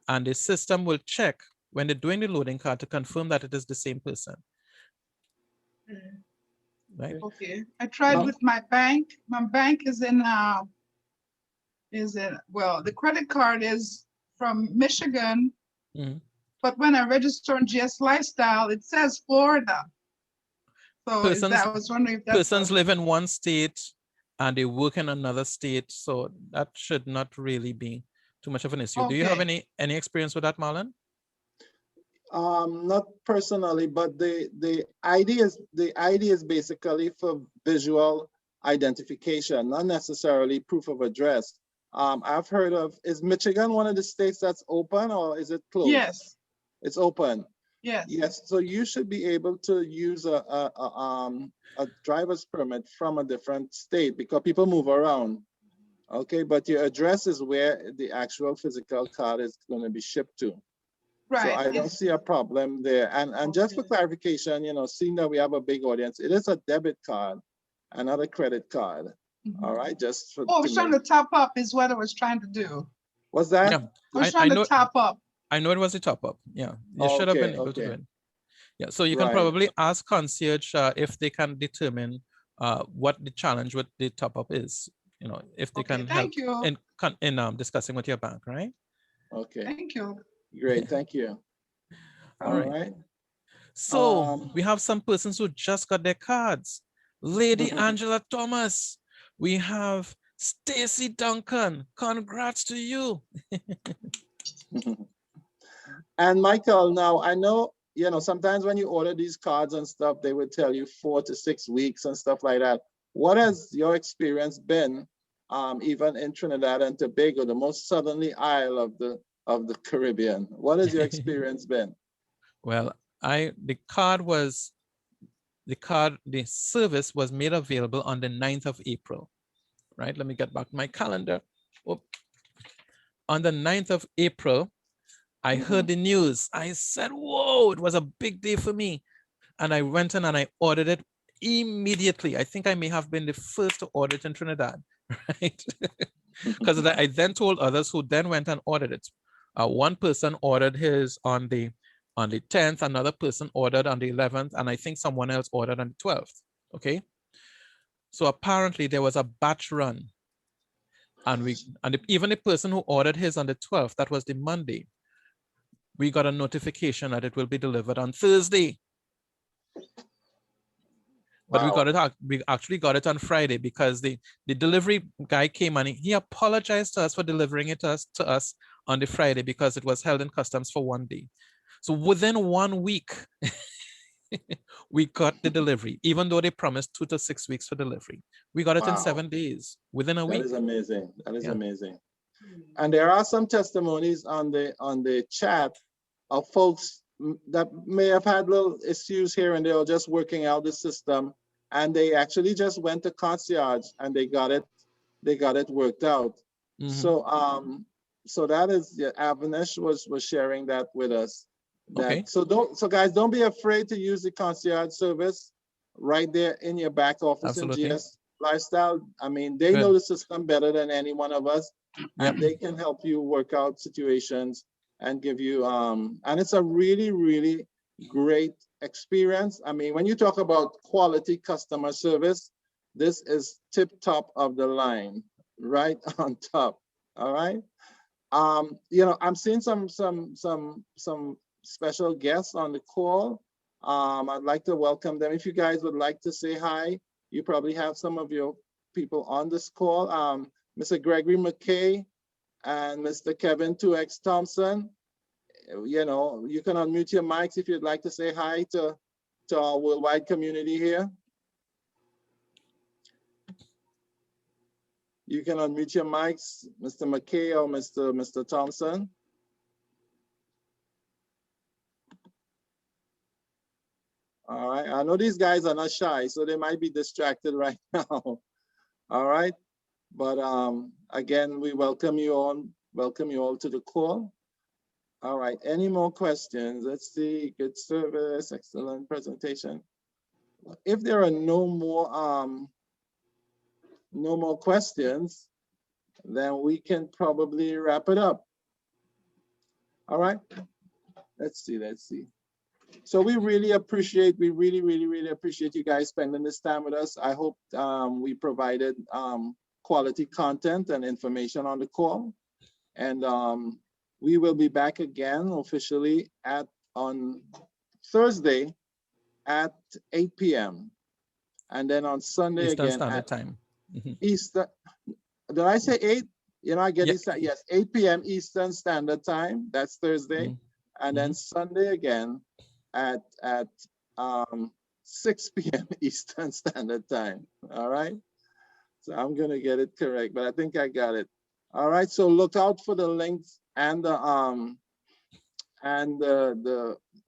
and the system will check when they're doing the loading card to confirm that it is the same person. Right? Okay. I tried with my bank. My bank is in well, the credit card is from Michigan, but when I register on GS Lifestyle, it says Florida. So I was wondering if that's persons live in one state and they work in another state, so that should not really be too much of an issue. Do you have any experience with that, Marlon? Not personally, but the ID is basically for visual identification, not necessarily proof of address. I've heard of, is Michigan one of the states that's open or is it closed? Yes. It's open. Yes. Yes. So you should be able to use a driver's permit from a different state because people move around. Okay, but your address is where the actual physical card is going to be shipped to. Right. So I don't see a problem there. And just for clarification, you know, seeing that we have a big audience, it is a debit card, not a credit card. All right, just for. Oh, I was trying to top up is what I was trying to do. What's that? Yeah, I was trying to top up. I know it was a top up. Yeah, you should have been able to do it. Yeah, so you can probably ask concierge if they can determine what the challenge with the top up is. You know, if they can help in discussing with your bank, right? Okay. Thank you. Great, thank you. All right. So we have some persons who just got their cards. Lady Angela Thomas. We have Stacy Duncan. Congrats to you. And Michael, now I know, you know, sometimes when you order these cards and stuff, they would tell you 4 to 6 weeks and stuff like that. What has your experience been, even in Trinidad and Tobago, the most southerly isle of the Caribbean? What has your experience been? Well, the service was made available on the 9th of April, right? Let me get back to my calendar. Oh. On the 9th of April, I heard the news. I said, whoa, it was a big day for me. And I went in and I ordered it immediately. I think I may have been the first to order it in Trinidad, right? Because I then told others who then went and ordered it. One person ordered his on the 10th, another person ordered on the 11th, and I think someone else ordered on the 12th, okay? So apparently there was a batch run. And even the person who ordered his on the 12th, that was the Monday, we got a notification that it will be delivered on Thursday. But we actually got it on Friday because the delivery guy came and he apologized to us for delivering it to us on the Friday because it was held in customs for 1 day. So within 1 week, we got the delivery, even though they promised 2 to 6 weeks for delivery. We got it in 7 days, within a week. That is amazing. That is amazing. And there are some testimonies on the chat of folks that may have had little issues here and they were just working out the system, and they actually just went to concierge and they got it they got it worked out. Mhm. So that is, yeah, Avinash was sharing that with us. Okay. So guys, don't be afraid to use the concierge service right there in your back office Absolutely. in GS Lifestyle. I mean, they Good. know the system better than any one of us, Yep. and they can help you work out situations and give you and it's a really, really great experience. I mean, when you talk about quality customer service, this is tip top of the line, right on top. All right. You know, I'm seeing some special guests on the call. I'd like to welcome them. If you guys would like to say hi, you probably have some of your people on this call. Mr. Gregory McKay and Mr. Kevin 2X Thompson. You know, you can unmute your mics if you'd like to say hi to our worldwide community here. You can unmute your mics, Mr. McKay or Mr. Thompson. All right, I know these guys are not shy, so they might be distracted right now. All right, but again, we welcome you all to the call. All right, any more questions? Let's see, good service, excellent presentation. If there are no more questions, then we can probably wrap it up. All right, let's see. So we really appreciate, we really appreciate you guys spending this time with us. I hope we provided quality content and information on the call. And we will be back again officially on Thursday at 8 p.m. And then on Sunday Eastern again Standard at Time. Mhm. Eastern. Did I say 8? You know, I get Yep. it. Yes, 8 p.m. Eastern Standard Time. That's Thursday. Mhm. And then Sunday again at 6 p.m. Eastern Standard Time. All right. So I'm gonna get it correct, but I think I got it. All right. So look out for the links and the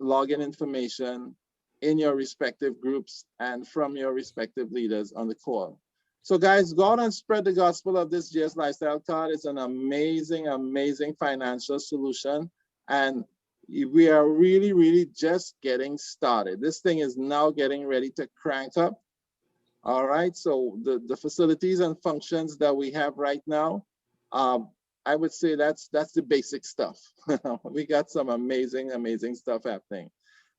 login information in your respective groups and from your respective leaders on the call. So guys, go out and spread the gospel of this GS Lifestyle Card. It's an amazing, amazing financial solution. And we are really just getting started. This thing is now getting ready to crank up. All right, so the facilities and functions that we have right now, I would say that's the basic stuff. We got some amazing stuff happening.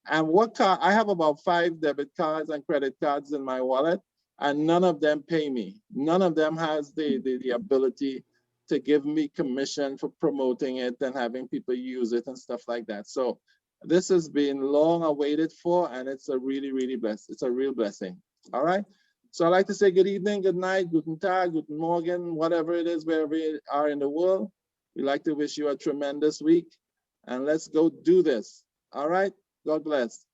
And what card? I have about 5 debit cards and credit cards in my wallet, and none of them pay me. None of them has the ability to give me commission for promoting it and having people use it and stuff like that. So this has been long awaited for, and it's a really blessed. It's a real blessing. All right. So I'd like to say good evening, good night, guten Tag, guten Morgen, whatever it is, wherever you are in the world. We'd like to wish you a tremendous week, and let's go do this. All right. God bless.